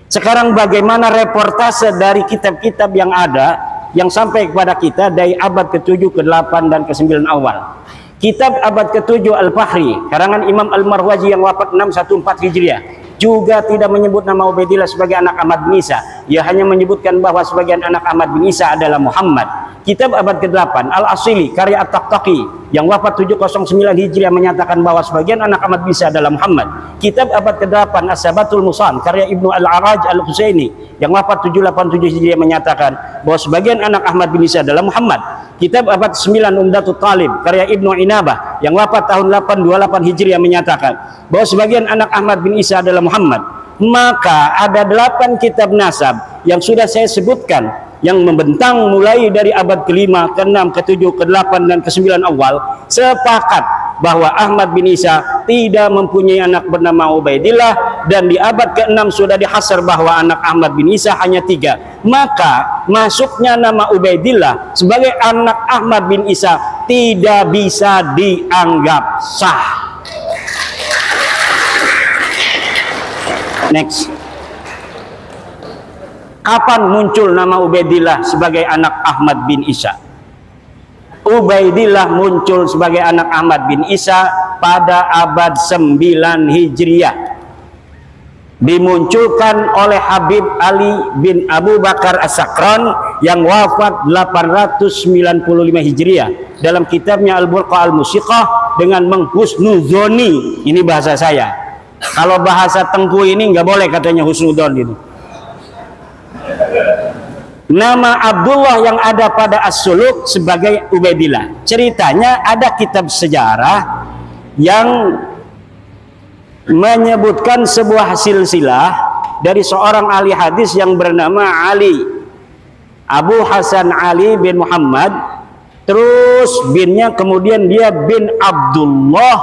Sekarang bagaimana reportase dari kitab-kitab yang ada yang sampai kepada kita dari abad ke-7, ke-8 dan ke-9 awal. Kitab abad ke-7 Al-Fahri karangan Imam Al-Marwazi yang wafat 614 Hijriah juga tidak menyebut nama Ubaidillah sebagai anak Ahmad bin Isa. Ia hanya menyebutkan bahwa sebagian anak Ahmad bin Isa adalah Muhammad. Kitab abad ke-8 Al-Asili karya At-Taqtaqi yang wafat 709 Hijriah menyatakan bahwa sebagian anak Ahmad bin Isa adalah Muhammad. Kitab abad ke-8 As-Sabatul Musan karya Ibnu Al-Araj Al-Husaini yang wafat 787 Hijriah menyatakan bahwa sebagian anak Ahmad bin Isa adalah Muhammad. Kitab abad 9 Umdatul Talib karya Ibnu Inabah yang wafat tahun 828 Hijriah menyatakan bahwa sebagian anak Ahmad bin Isa adalah Muhammad. Maka ada 8 kitab nasab yang sudah saya sebutkan yang membentang mulai dari abad ke-5, ke-6, ke-7, ke-8 dan ke-9 awal sepakat bahwa Ahmad bin Isa tidak mempunyai anak bernama Ubaidillah, dan di abad ke-6 sudah dihasar bahwa anak Ahmad bin Isa hanya 3. Maka masuknya nama Ubaidillah sebagai anak Ahmad bin Isa tidak bisa dianggap sah. Next. Kapan muncul nama Ubaidillah sebagai anak Ahmad bin Isa? Ubaidillah muncul sebagai anak Ahmad bin Isa pada abad 9 Hijriah. Dimunculkan oleh Habib Ali bin Abu Bakar As-Sakran yang wafat 895 Hijriah dalam kitabnya Al-Burqa Al-Musiqah dengan menghusnuzoni. Ini bahasa saya. Kalau bahasa Tengku ini nggak boleh katanya husnudon itu. Nama Abdullah yang ada pada As-Suluk sebagai Ubaidillah. Ceritanya ada kitab sejarah yang menyebutkan sebuah silsilah dari seorang ahli hadis yang bernama Ali, Abu Hasan Ali bin Muhammad, terus binnya kemudian dia bin Abdullah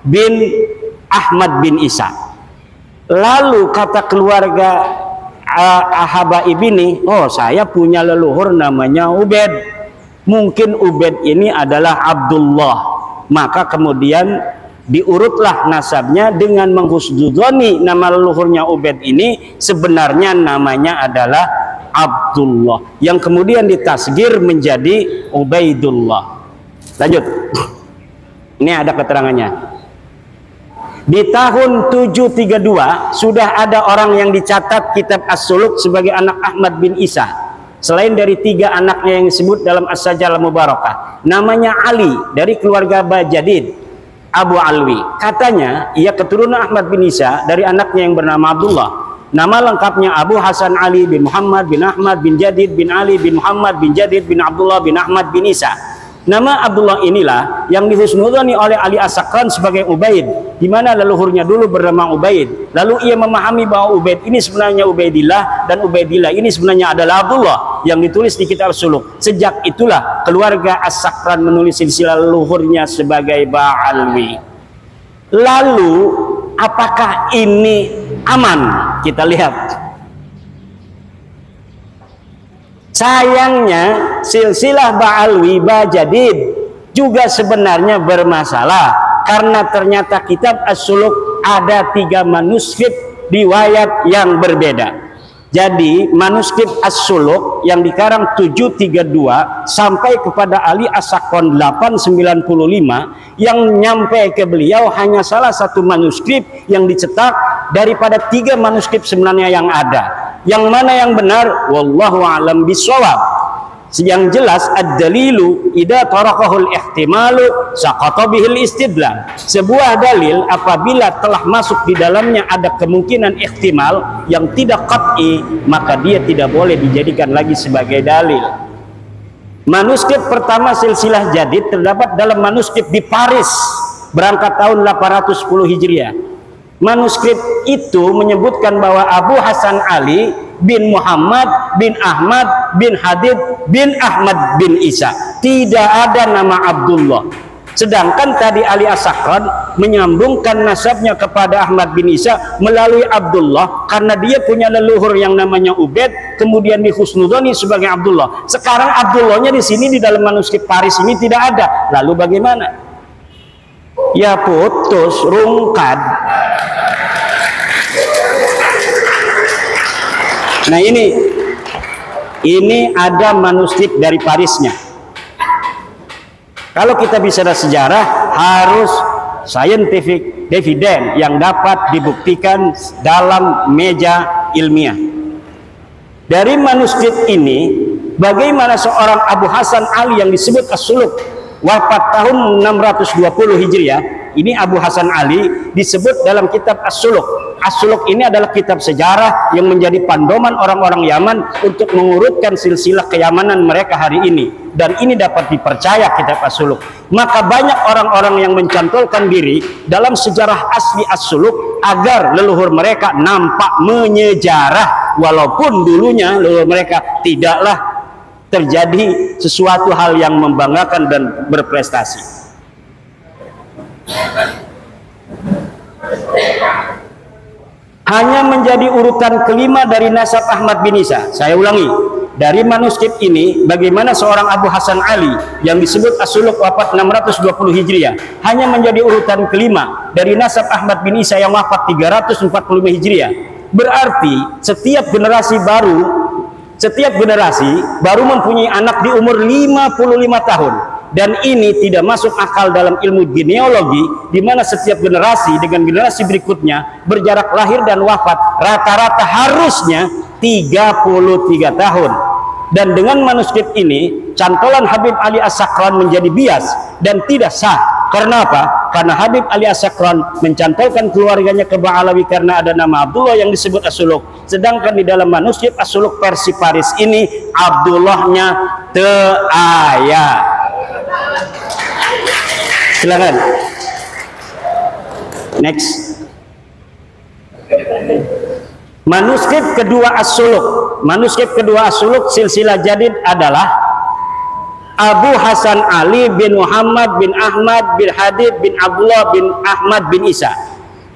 bin Ahmad bin Isa. Lalu kata keluarga Habaib ini, oh saya punya leluhur namanya Ubaid, mungkin Ubaid ini adalah Abdullah. Maka kemudian diurutlah nasabnya dengan menghusnuzoni nama leluhurnya Ubaid ini sebenarnya namanya adalah Abdullah, yang kemudian ditasgir menjadi Ubaidullah. Lanjut. Ini ada keterangannya. Di tahun 732 sudah ada orang yang dicatat kitab As-Suluk sebagai anak Ahmad bin Isa. Selain dari 3 anaknya yang disebut dalam As-Sajalah Mubarakah, namanya Ali dari keluarga Bajadid Abu Alwi. Katanya ia keturunan Ahmad bin Isa dari anaknya yang bernama Abdullah. Nama lengkapnya Abu Hasan Ali bin Muhammad bin Ahmad bin Jadid bin Ali bin Muhammad bin Jadid bin Abdullah bin Ahmad bin Isa. Nama Abdullah inilah yang dihusnudzoni oleh Ali As-Sakran sebagai Ubaid, di mana leluhurnya dulu bernama Ubaid. Lalu ia memahami bahwa Ubaid ini sebenarnya Ubaidillah, dan Ubaidillah ini sebenarnya adalah Abdullah yang ditulis di kitab Suluk. Sejak itulah keluarga As-Sakran menulis silsilah leluhurnya sebagai Ba'alwi. Lalu apakah ini aman? Kita lihat. Sayangnya silsilah Ba'alwi Bajadid juga sebenarnya bermasalah, karena ternyata kitab As-Suluk ada 3 manuskrip riwayat yang berbeda. Jadi manuskrip As-Suluk yang dikarang 732 sampai kepada Ali As-Sakran 895, yang nyampe ke beliau hanya salah satu manuskrip yang dicetak daripada 3 manuskrip sebenarnya yang ada. Yang mana yang benar? Wallahu a'lam bishawab. Yang jelas ad-dalilu idza tarakahul ihtimalu saqata bihil istidlal. Sebuah dalil apabila telah masuk di dalamnya ada kemungkinan ihtimal yang tidak qat'i, maka dia tidak boleh dijadikan lagi sebagai dalil. Manuskrip pertama silsilah jadid terdapat dalam manuskrip di Paris berangkat tahun 810 Hijriah. Manuskrip itu menyebutkan bahwa Abu Hasan Ali bin Muhammad bin Ahmad bin Hadid bin Ahmad bin Isa, tidak ada nama Abdullah. Sedangkan tadi Ali As-Sakran menyambungkan nasabnya kepada Ahmad bin Isa melalui Abdullah, karena dia punya leluhur yang namanya Ubaid, kemudian dihusnudzoni sebagai Abdullah. Sekarang Abdullahnya di sini di dalam manuskrip Paris ini tidak ada. Lalu bagaimana? Ya putus, rungkad. Nah ini ada manuskrip dari Parisnya. Kalau kita bicara sejarah, harus scientific evidence yang dapat dibuktikan dalam meja ilmiah. Dari manuskrip ini, bagaimana seorang Abu Hasan Ali yang disebut As-Suluk wafat tahun 620 Hijriah. Ini Abu Hasan Ali disebut dalam kitab As-Suluk. As-Suluk ini adalah kitab sejarah yang menjadi pandoman orang-orang Yaman untuk mengurutkan silsilah keyamanan mereka hari ini. Dan ini dapat dipercaya kitab As-Suluk. Maka banyak orang-orang yang mencantolkan diri dalam sejarah asli As-Suluk agar leluhur mereka nampak menyejarah, walaupun dulunya leluhur mereka tidaklah terjadi sesuatu hal yang membanggakan dan berprestasi. Hanya menjadi urutan kelima dari nasab Ahmad bin Isa. Saya ulangi, dari manuskrip ini bagaimana seorang Abu Hasan Ali yang disebut As-Suluk wafat 620 Hijriah hanya menjadi urutan kelima dari nasab Ahmad bin Isa yang wafat 345 Hijriah. Berarti setiap generasi baru mempunyai anak di umur 55 tahun. Dan ini tidak masuk akal dalam ilmu genealogi, di mana setiap generasi dengan generasi berikutnya berjarak lahir dan wafat rata-rata harusnya 33 tahun. Dan dengan manuskrip ini, cantolan Habib Ali As-Sakran menjadi bias dan tidak sah. Karena apa? Karena Habib Ali As-Sakran mencantolkan keluarganya ke Ba'alawi karena ada nama Abdullah yang disebut As-Suluk. Sedangkan di dalam manuskrip As-Suluk versi Paris ini, Abdullahnya teaya. Silakan. Next. Manuskrip kedua As-Suluk. Manuskrip kedua As-Suluk silsilah jadid adalah Abu Hasan Ali bin Muhammad bin Ahmad bin Hadid bin Abdullah bin Ahmad bin Isa.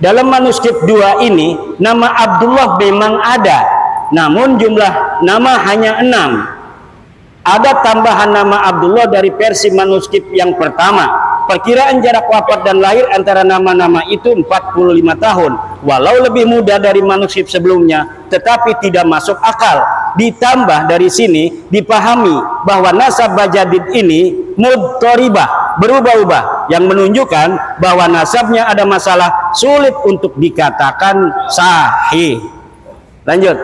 Dalam manuskrip dua ini nama Abdullah memang ada, namun jumlah nama hanya 6. Ada tambahan nama Abdullah dari versi manuskrip yang pertama. Perkiraan jarak wafat dan lahir antara nama-nama itu 45 tahun. Walau lebih muda dari manuskrip sebelumnya, tetapi tidak masuk akal. Ditambah dari sini dipahami bahwa nasab Bajadid ini mudtoribah, berubah-ubah, yang menunjukkan bahwa nasabnya ada masalah, sulit untuk dikatakan sahih. Lanjut.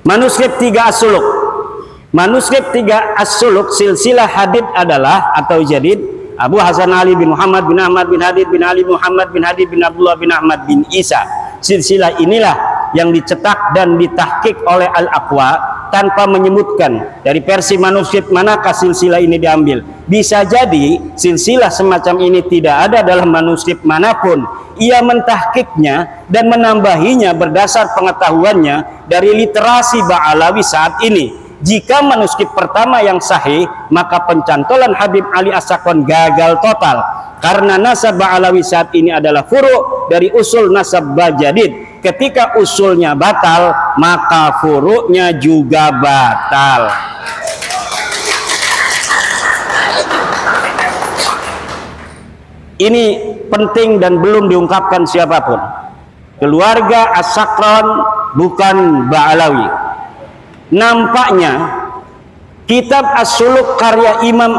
Manuskrip 3 As-Suluk. Manuskrip 3 As-Suluk silsilah hadid adalah atau jadid Abu Hasan Ali bin Muhammad bin Ahmad bin Hadid bin Ali Muhammad bin Hadid bin Abdullah bin Ahmad bin Isa. Silsilah inilah yang dicetak dan ditahqiq oleh Al-Aqwa tanpa menyebutkan dari versi manuskrip manakah silsilah ini diambil. Bisa jadi silsilah semacam ini tidak ada dalam manuskrip manapun. Ia mentahqiqnya dan menambahinya berdasar pengetahuannya dari literasi Ba'alawi saat ini. Jika manuskrip pertama yang sahih, maka pencantolan Habib Ali As-Sakran gagal total, karena nasab Ba'alawi saat ini adalah furu' dari usul nasab Bajadid. Ketika usulnya batal, maka furu'nya juga batal. Ini penting dan belum diungkapkan siapapun. Keluarga As-Sakran bukan Ba'alawi. Nampaknya kitab As-Suluk karya Imam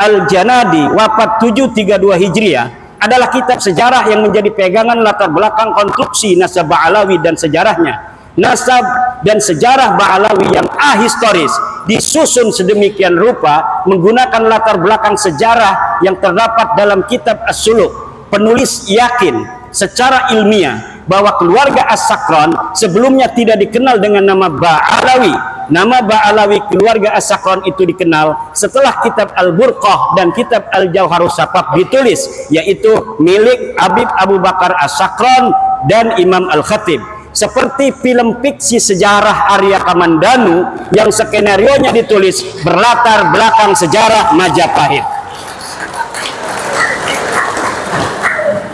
Al-Janadi wafat 732 Hijriah adalah kitab sejarah yang menjadi pegangan latar belakang konstruksi nasab Ba'alawi dan sejarahnya. Nasab dan sejarah Ba'alawi yang ahistoris disusun sedemikian rupa menggunakan latar belakang sejarah yang terdapat dalam kitab As-Suluk. Penulis yakin secara ilmiah bahwa keluarga As-Sakran sebelumnya tidak dikenal dengan nama Ba'alawi. Nama Ba'alawi keluarga As-Sakran itu dikenal setelah kitab Al-Burqah dan kitab Al-Jauharus Safaf ditulis, yaitu milik Habib Abu Bakar As-Sakran dan Imam Al-Khatib. Seperti film fiksi sejarah Arya Kamandanu yang skenarionya ditulis berlatar belakang sejarah Majapahit.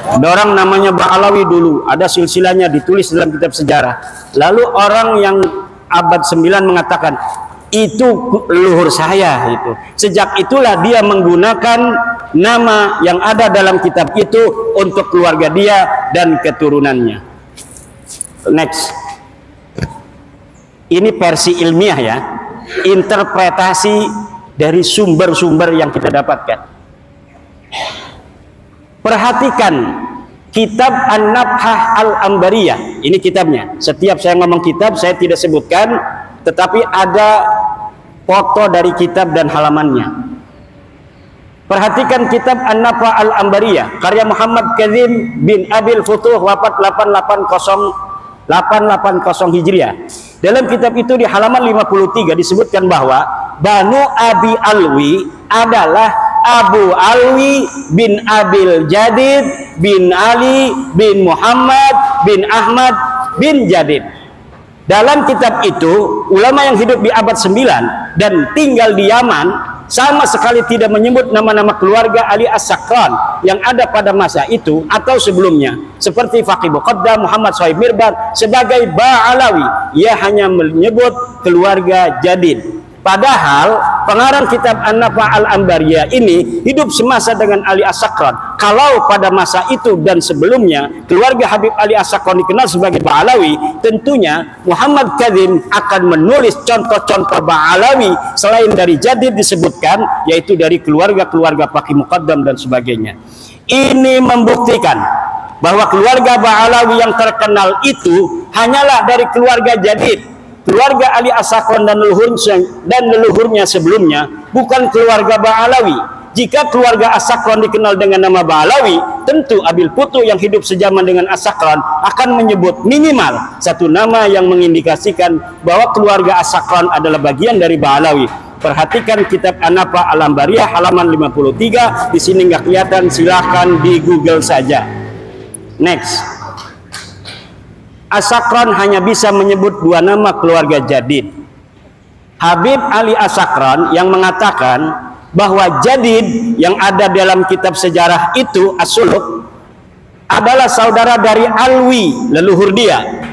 Ada orang namanya Ba'alawi dulu, ada silsilahnya ditulis dalam kitab sejarah. Lalu orang yang abad 9 mengatakan, itu leluhur saya itu. Sejak itulah dia menggunakan nama yang ada dalam kitab itu untuk keluarga dia dan keturunannya. Next. Ini versi ilmiah ya. Interpretasi dari sumber-sumber yang kita dapatkan. Perhatikan kitab An-Nabhah Al-Ambariyah. Ini kitabnya. Setiap saya ngomong kitab saya tidak sebutkan, tetapi ada foto dari kitab dan halamannya. Perhatikan kitab An-Nabhah Al-Ambariyah karya Muhammad Kazim bin Abil Futuh wafat 880 Hijriah. Dalam kitab itu di halaman 53 disebutkan bahwa Banu Abi Alwi adalah Abu Alwi bin Abil Jadid bin Ali bin Muhammad bin Ahmad bin Jadid. Dalam kitab itu, ulama yang hidup di abad 9 dan tinggal di Yaman sama sekali tidak menyebut nama-nama keluarga Ali As-Sakran yang ada pada masa itu atau sebelumnya, seperti Faqih Muqaddam Muhammad Shahib Mirbad sebagai Ba'alawi. Ia hanya menyebut keluarga Jadid. Padahal pengarang kitab An-Nabhah Al-Ambariyah ini hidup semasa dengan Ali As-Sakran. Kalau pada masa itu dan sebelumnya keluarga Habib Ali As-Sakran dikenal sebagai Ba'alawi, tentunya Muhammad Kazim akan menulis contoh-contoh Ba'alawi selain dari Jadid disebutkan, yaitu dari keluarga-keluarga Faqih Muqaddam dan sebagainya. Ini membuktikan bahwa keluarga Ba'alawi yang terkenal itu hanyalah dari keluarga Jadid. Keluarga Ali As-Sakran dan leluhurnya sebelumnya bukan keluarga Ba'alawi. Jika keluarga As-Sakran dikenal dengan nama Ba'alawi, tentu Abil Futuh yang hidup sejaman dengan As-Sakran akan menyebut minimal satu nama yang mengindikasikan bahwa keluarga As-Sakran adalah bagian dari Ba'alawi. Perhatikan kitab An-Nabhah Al-Ambariyah halaman 53. Di sini nggak kelihatan, silahkan di Google saja. Next. As-Sakran hanya bisa menyebut dua nama keluarga Jadid. Habib Ali As-Sakran yang mengatakan bahwa Jadid yang ada dalam kitab sejarah itu As-Suluk adalah saudara dari Alwi, leluhur dia,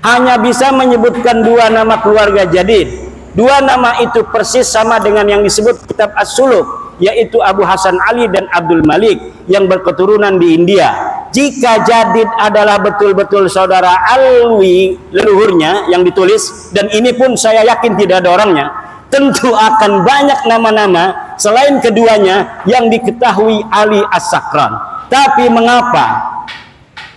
hanya bisa menyebutkan dua nama keluarga Jadid. Dua nama itu persis sama dengan yang disebut kitab As-Suluk, yaitu Abu Hasan Ali dan Abdul Malik yang berketurunan di India. Jika Jadid adalah betul-betul saudara Alwi, leluhurnya yang ditulis, dan ini pun saya yakin tidak ada orangnya, tentu akan banyak nama-nama selain keduanya yang diketahui Ali As-Sakran. Tapi mengapa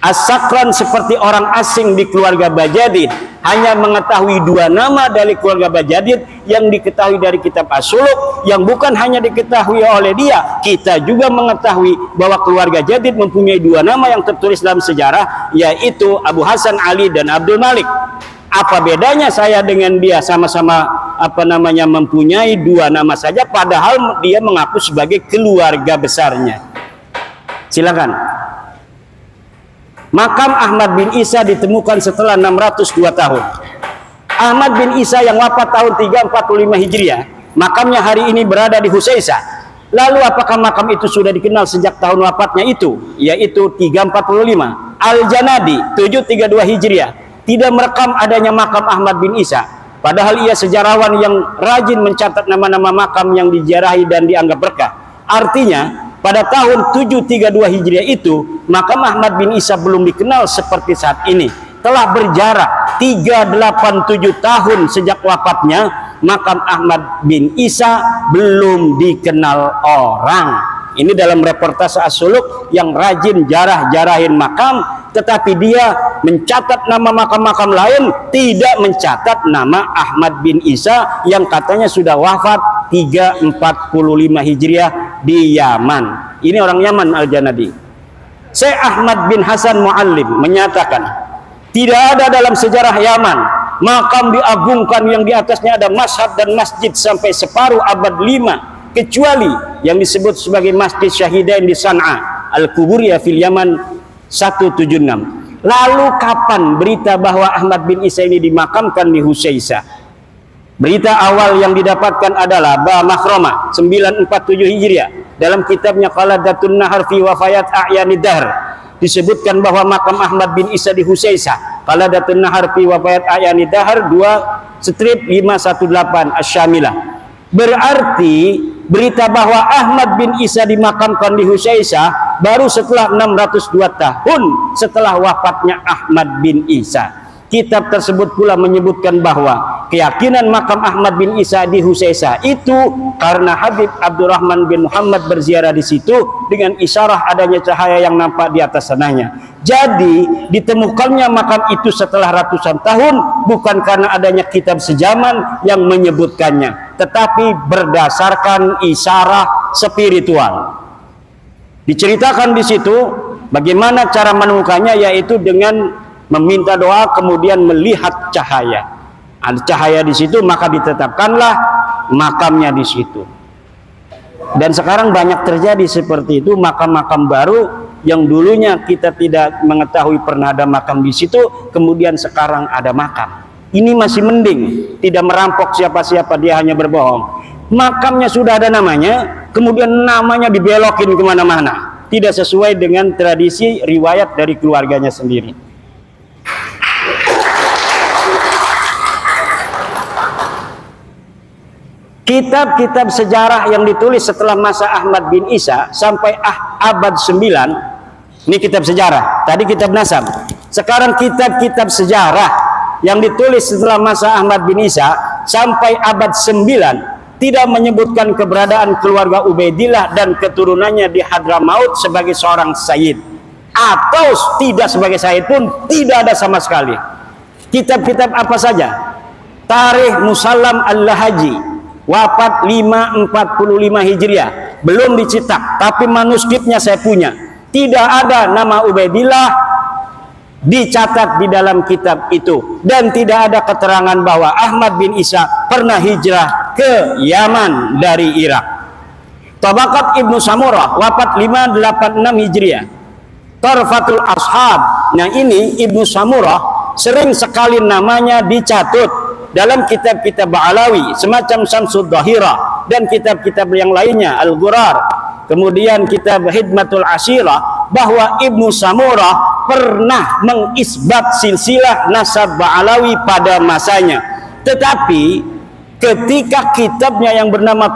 As-Sakran seperti orang asing di keluarga Bajadid, hanya mengetahui 2 nama dari keluarga Bajadid yang diketahui dari kitab As-Suluk, yang bukan hanya diketahui oleh dia, kita juga mengetahui bahwa keluarga Jadid mempunyai 2 nama yang tertulis dalam sejarah, yaitu Abu Hasan Ali dan Abdul Malik. Apa bedanya saya dengan dia? Sama-sama mempunyai 2 nama saja, padahal dia mengaku sebagai keluarga besarnya. Silakan. Makam Ahmad bin Isa ditemukan setelah 602 tahun. Ahmad bin Isa yang wafat tahun 345 Hijriah, makamnya hari ini berada di Husaisah. Lalu apakah makam itu sudah dikenal sejak tahun wafatnya itu, yaitu 345? Al-Janadi 732 Hijriah tidak merekam adanya makam Ahmad bin Isa, padahal ia sejarawan yang rajin mencatat nama-nama makam yang diziarahi dan dianggap berkah. Artinya pada tahun 732 Hijriah itu, makam Ahmad bin Isa belum dikenal seperti saat ini. Telah berjarak 387 tahun sejak wafatnya, makam Ahmad bin Isa belum dikenal orang. Ini dalam reportase As-Suluk yang rajin jarah-jarahin makam, tetapi dia mencatat nama makam-makam lain, tidak mencatat nama Ahmad bin Isa yang katanya sudah wafat 345 Hijriah di Yaman. Ini orang Yaman, Al-Janadi. Syekh Ahmad bin Hasan Muallim menyatakan, tidak ada dalam sejarah Yaman makam diagungkan yang di atasnya ada mashhad dan masjid sampai separuh abad 5, kecuali yang disebut sebagai Masjid Syahidain di San'a, Al-Kuburiyah fil Yaman 176. Lalu kapan berita bahwa Ahmad bin Isa ini dimakamkan di Husaisah? Berita awal yang didapatkan adalah Ba Makhrama 947 Hijriah dalam kitabnya Qaladatun Nahar fi Wafayat A'yanid Dahr disebutkan bahwa makam Ahmad bin Isa di Husaisah. Qaladatun Nahar fi Wafayat A'yanid Dahr 2/518 Asy-Syamilah. Berarti berita bahwa Ahmad bin Isa dimakamkan di Husaisah baru setelah 602 tahun setelah wafatnya Ahmad bin Isa. Kitab tersebut pula menyebutkan bahwa keyakinan makam Ahmad bin Isa di Husaisah itu karena Habib Abdurrahman bin Muhammad berziarah di situ dengan isyarah adanya cahaya yang nampak di atas sananya. Jadi ditemukannya makam itu setelah ratusan tahun bukan karena adanya kitab sejaman yang menyebutkannya, tetapi berdasarkan isyarah spiritual. Diceritakan di situ bagaimana cara menemukannya, yaitu dengan meminta doa kemudian melihat cahaya. Ada cahaya di situ maka ditetapkanlah makamnya di situ. Dan sekarang banyak terjadi seperti itu, makam-makam baru yang dulunya kita tidak mengetahui pernah ada makam di situ, kemudian sekarang ada makam. Ini masih mending, tidak merampok siapa-siapa, dia hanya berbohong. Makamnya sudah ada namanya, kemudian namanya dibelokin kemana-mana, tidak sesuai dengan tradisi riwayat dari keluarganya sendiri. Kitab-kitab sejarah yang ditulis setelah masa Ahmad bin Isa sampai abad 9, ini kitab sejarah, tadi kitab nasab. Sekarang kitab-kitab sejarah yang ditulis setelah masa Ahmad bin Isa sampai abad 9 tidak menyebutkan keberadaan keluarga Ubaidillah dan keturunannya di Hadramaut sebagai seorang sayyid, atau tidak sebagai sayyid pun tidak ada sama sekali. Kitab-kitab apa saja? Tarikh Musallam Al-Lahaji wafat 545 Hijriah, belum dicetak, tapi manuskripnya saya punya. Tidak ada nama Ubaidillah dicatat di dalam kitab itu, dan tidak ada keterangan bahwa Ahmad bin Isa pernah hijrah ke Yaman dari Irak. Tabaqat Ibnu Samurah wafat 586 Hijriah. Tarfatul Ashab, nah ini Ibnu Samurah sering sekali namanya dicatut dalam kitab-kitab Ba'alawi semacam Syamsud Dhahirah dan kitab-kitab yang lainnya, Al-Ghurar, kemudian kitab Hidmatul Ashirah, bahwa Ibnu Samurah pernah mengisbat silsilah nasab Ba'alawi pada masanya. Tetapi ketika kitabnya yang bernama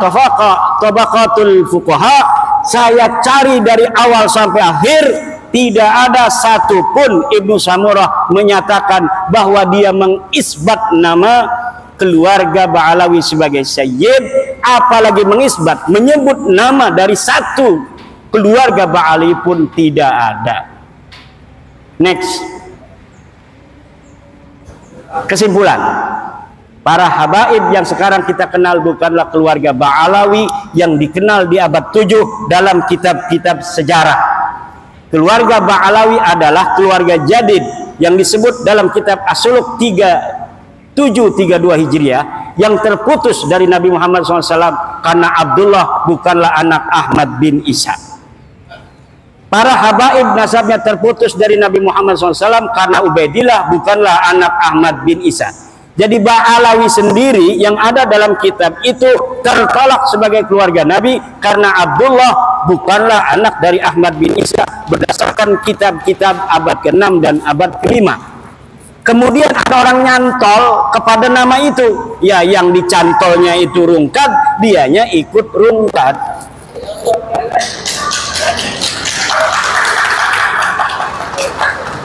Tabaqatul Fuqaha saya cari dari awal sampai akhir, tidak ada satupun Ibnu Samurah menyatakan bahwa dia mengisbat nama keluarga Ba'alawi sebagai sayyid, apalagi mengisbat menyebut nama dari satu keluarga Ba'alawi pun tidak ada. Next. Kesimpulan, para habaib yang sekarang kita kenal bukanlah keluarga Ba'alawi yang dikenal di abad 7 dalam kitab-kitab sejarah. Keluarga Ba'alawi adalah keluarga jadid yang disebut dalam kitab As-Suluk 732 Hijriah yang terputus dari Nabi Muhammad SAW karena Abdullah bukanlah anak Ahmad bin Isa. Para habaib nasabnya terputus dari Nabi Muhammad SAW karena Ubaidillah bukanlah anak Ahmad bin Isa. Jadi Ba'alawi sendiri yang ada dalam kitab itu tertolak sebagai keluarga Nabi karena Abdullah bukanlah anak dari Ahmad bin Isa berdasarkan kitab-kitab abad ke-6 dan abad ke-5. Kemudian ada orang nyantol kepada nama itu. Ya, yang dicantolnya itu rungkat, dianya ikut rungkat.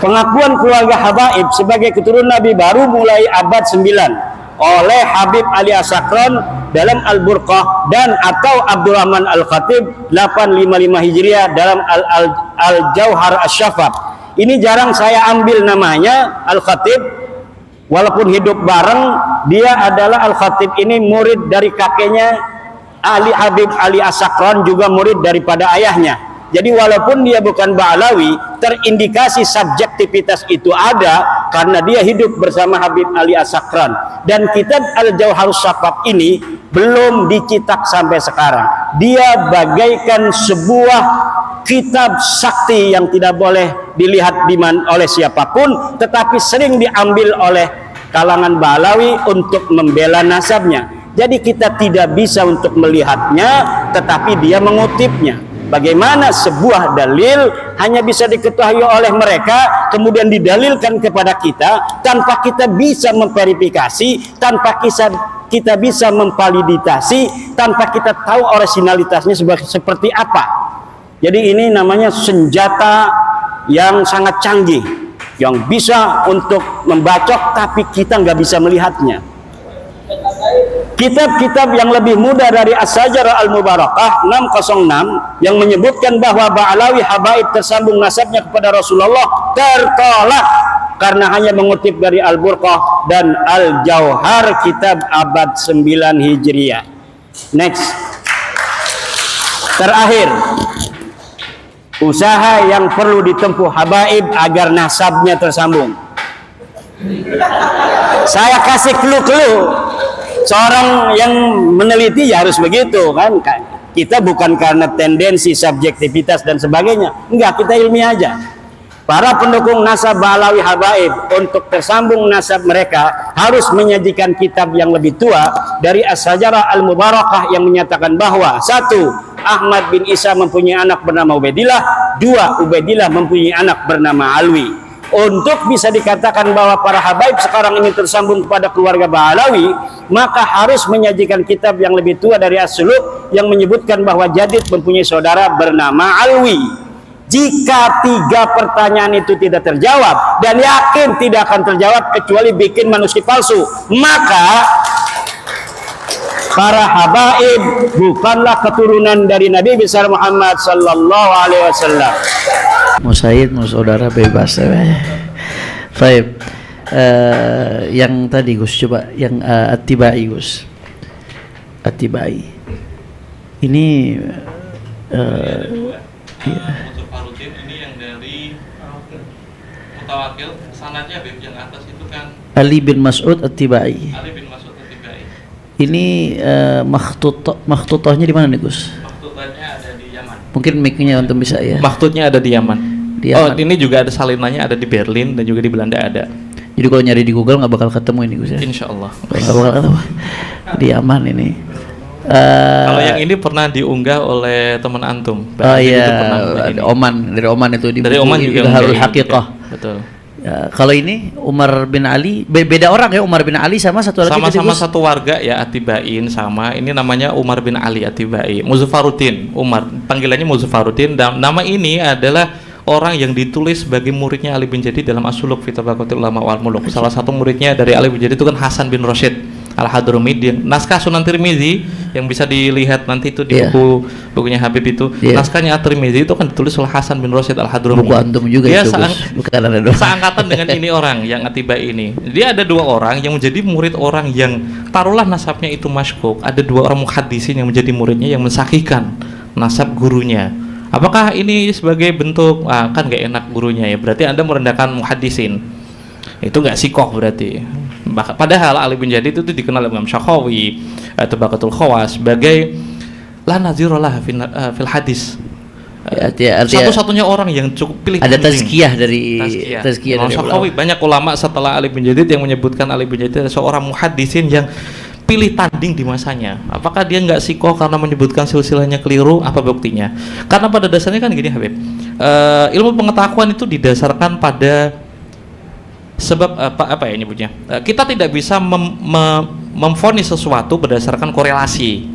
Pengakuan keluarga habaib sebagai keturunan Nabi baru mulai abad 9 oleh Habib Ali As-Sakran dalam Al-Burqah dan atau Abdurrahman Al-Khatib 855 Hijriah dalam Al-Jauhar Asy-Syafaf. Ini jarang saya ambil namanya Al-Khatib, walaupun hidup bareng. Dia adalah Al-Khatib ini murid dari kakeknya Habib Ali As-Sakran, juga murid daripada ayahnya. Jadi walaupun dia bukan Ba'alawi, terindikasi subjektivitas itu ada karena dia hidup bersama Habib Ali As-Sakran. Dan kitab Al-Jauharus Syafaf ini belum dicetak sampai sekarang. Dia bagaikan sebuah kitab sakti yang tidak boleh dilihat oleh siapapun, tetapi sering diambil oleh kalangan Ba'alawi untuk membela nasabnya. Jadi kita tidak bisa untuk melihatnya, tetapi dia mengutipnya. Bagaimana sebuah dalil hanya bisa diketahui oleh mereka, kemudian didalilkan kepada kita tanpa kita bisa memverifikasi, tanpa kita bisa memvalidasi, tanpa kita tahu originalitasnya seperti apa. Jadi ini namanya senjata yang sangat canggih, yang bisa untuk membacok tapi kita nggak bisa melihatnya. Kitab-kitab yang lebih muda dari As-Sajarah Al-Mubarakah 606 yang menyebutkan bahwa Ba'alawi habaib tersambung nasabnya kepada Rasulullah tertolak karena hanya mengutip dari Al-Burqah dan Al-Jauhar kitab abad 9 Hijriah. Next. Terakhir, usaha yang perlu ditempuh habaib agar nasabnya tersambung. Saya kasih clue-clue. Seorang yang meneliti ya harus begitu kan. Kita bukan karena tendensi subjektivitas dan sebagainya, enggak, kita ilmiah aja. Para pendukung nasab Ba'alawi habaib untuk tersambung nasab mereka harus menyajikan kitab yang lebih tua dari As-Sajarah Al-Mubarakah yang menyatakan bahwa 1. Ahmad bin Isa mempunyai anak bernama Ubaidillah. 2. Ubaidillah mempunyai anak bernama Alwi. Untuk bisa dikatakan bahwa para habaib sekarang ini tersambung kepada keluarga Ba'alawi, maka harus menyajikan kitab yang lebih tua dari As-Suluk yang menyebutkan bahwa Jadid mempunyai saudara bernama Alwi. Jika 3 pertanyaan itu tidak terjawab, dan yakin tidak akan terjawab kecuali bikin manuskrip palsu, maka para habaib bukanlah keturunan dari Nabi besar Muhammad sallallahu alaihi wasallam. Mau Said, mau saudara bebas. Baik. Yang tadi Gus, coba yang At-Tibai Gus. At-Tibai. Ini ini yang dari Mutawakil, sanadnya yang atas itu kan Ali bin Mas'ud At-Tibai. Ali bin Mas'ud At-Tibai. Ini makhtutahnya di mana nih Gus? Maktutnya ada di Yaman. Mungkin mic-nya untuk bisa ya. Maktutnya ada di Yaman. Yaman. Ini juga ada salinannya, ada di Berlin dan juga di Belanda ada. Jadi kalau nyari di Google nggak bakal ketemu ini Gus ya? Insya Allah. Nggak bakal ketemu. Di Yaman ini. Kalau yang ini pernah diunggah oleh teman antum. Oh iya, Oman, dari Oman itu di dari Oman juga Harul Haqiqah. Betul. Ya, kalau ini Umar bin Ali, beda orang ya, Umar bin Ali sama satu lagi. Sama-sama satu warga ya, Atibain sama. Ini namanya Umar bin Ali Atibai. Muzaffaruddin Umar, panggilannya Muzaffaruddin. Dan nama ini adalah orang yang ditulis sebagai muridnya Ali bin Jadid dalam As-Suluk fi Tabaqatil Ulama wal Muluk. Salah satu muridnya dari Ali bin Jadid itu kan Hasan bin Rashid. Al-Hadramid, naskah Sunan Tirmizi yang bisa dilihat nanti itu di Iya. bukunya Habib itu. Iya. Naskahnya At-Tirmizi itu kan ditulis oleh Hasan bin Rasyid Al-Hadramid. Buku antum juga Dia itu, Gus. Bukan ada doang. seangkatan dengan ini orang yang Atiba ini. Dia ada 2 orang yang menjadi murid orang yang taruhlah nasabnya itu masykuk. Ada 2 orang muhaddisin yang menjadi muridnya yang mensahihkan nasab gurunya. Apakah ini sebagai bentuk kan gak enak gurunya ya? Berarti Anda merendahkan muhaddisin. Itu nggak sikoh berarti. Padahal Ali bin Jadid itu dikenal Imam Syakhawi atau Tabaqatul Khawas sebagai la nazirolah fil hadis. Artinya Satu-satunya orang yang cukup pilih ada tanding. tazkiyah dari Imam dari Syakhawi. Banyak ulama setelah Ali bin Jadid yang menyebutkan Ali bin Jadid adalah seorang muhaddisin yang pilih tanding di masanya. Apakah dia nggak sikoh karena menyebutkan silsilahnya keliru? Apa buktinya? Karena pada dasarnya kan gini Habib, ilmu pengetahuan itu didasarkan pada sebab apa ya nyebutnya? Kita tidak bisa memvonis sesuatu berdasarkan korelasi.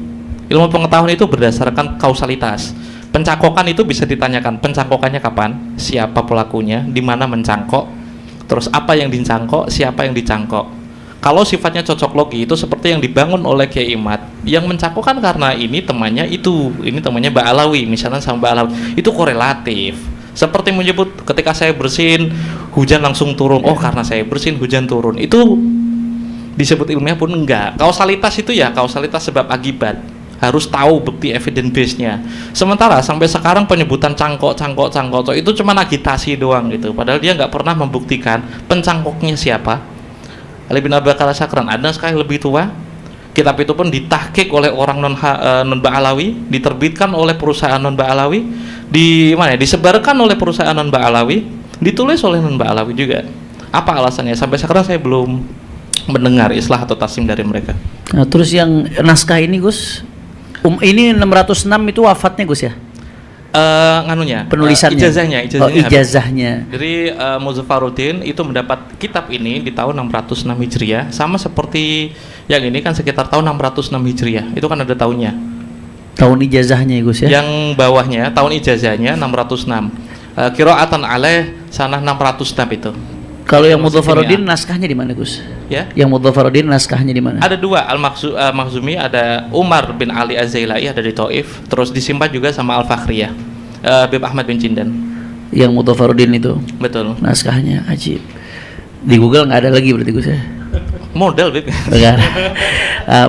Ilmu pengetahuan itu berdasarkan kausalitas. Pencangkokan itu bisa ditanyakan, pencangkokannya kapan, siapa pelakunya, di mana mencangkok, terus apa yang dicangkok, siapa yang dicangkok. Kalau sifatnya cocok logi itu seperti yang dibangun oleh Kiai Imad, yang mencangkokkan karena ini temannya itu, ini temannya Mbak Alawi, misalnya sama Mbak Alawi, itu korelatif. Seperti menyebut ketika saya bersin hujan langsung turun, oh karena saya bersin hujan turun, itu disebut ilmiah pun enggak. Kausalitas itu ya kausalitas sebab akibat, harus tahu bukti evidence base-nya. Sementara sampai sekarang penyebutan cangkok itu cuma agitasi doang gitu, padahal dia nggak pernah membuktikan pencangkoknya siapa. Ali bin Abi Bakar Sakran ada sekali lebih tua. Kitab itu pun ditahqiq oleh orang non Ba'alawi, diterbitkan oleh perusahaan non Ba'alawi, disebarkan oleh perusahaan non Ba'alawi, ditulis oleh non Ba'alawi juga. Apa alasannya? Sampai sekarang saya belum mendengar islah atau taslim dari mereka. Nah, terus yang naskah ini Gus, ini 606 itu wafatnya Gus ya? Penulisannya, ijazahnya. Jadi Muzaffaruddin itu mendapat kitab ini di tahun 606 Hijriah, sama seperti yang ini kan sekitar tahun 606 Hijriah. Itu kan ada tahunnya. Tahun ijazahnya ya Gus ya? Yang bawahnya tahun ijazahnya 606. Qiraatan alaih sanah 606 itu. Kalau yang Muzaffaruddin naskahnya di mana Gus? Ya. Yang Muzaffaruddin naskahnya di mana? Ada 2, Al-Makhzumi ada Umar bin Ali Az-Zailai ada di Taif, terus disimpan juga sama Al-Fakhriyah, Habib Ahmad bin Cindan. Yang Muzaffaruddin itu. Betul. Naskahnya ajib. Di Google nggak ada lagi berarti Gus ya? Model Bib.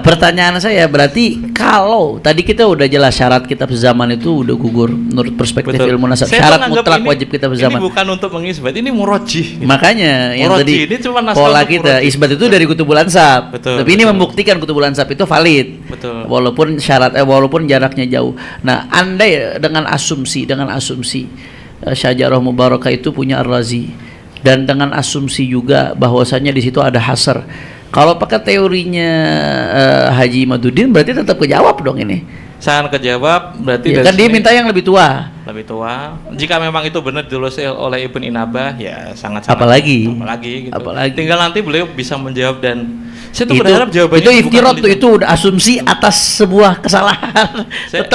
Pertanyaan saya berarti kalau tadi kita udah jelas syarat kitab zaman itu udah gugur menurut perspektif Betul. ilmu nasab. Saya Syarat menganggap mutlak ini- wajib kitab zaman. Ini bukan untuk mengisbat, ini murajih. Makanya yang Murajih, tadi ini cuma naskah pola untuk kita murajih. isbat itu dari kutubul ansab. Betul, Tapi ini betul. membuktikan kutubul ansab itu valid. Betul. Walaupun walaupun jaraknya jauh. Nah, andai dengan asumsi Syajarah Mubarakah itu punya Ar-Razi, dan dengan asumsi juga bahwasanya di situ ada hasar. Kalau pakai teorinya Haji Maduddin berarti tetap kejawab dong ini. Sangat kejawab berarti Ya, dari kan dia sini minta yang lebih tua. lebih tua. Jika memang itu benar ditulis oleh Ibn Inabah, ya sangat Apalagi? gitu. Apalagi? Tinggal nanti beliau bisa menjawab, dan saya tuh Itu berharap jawabannya itu bukan iftirat tuh, lisan. itu udah asumsi atas sebuah kesalahan. Saya- Tetap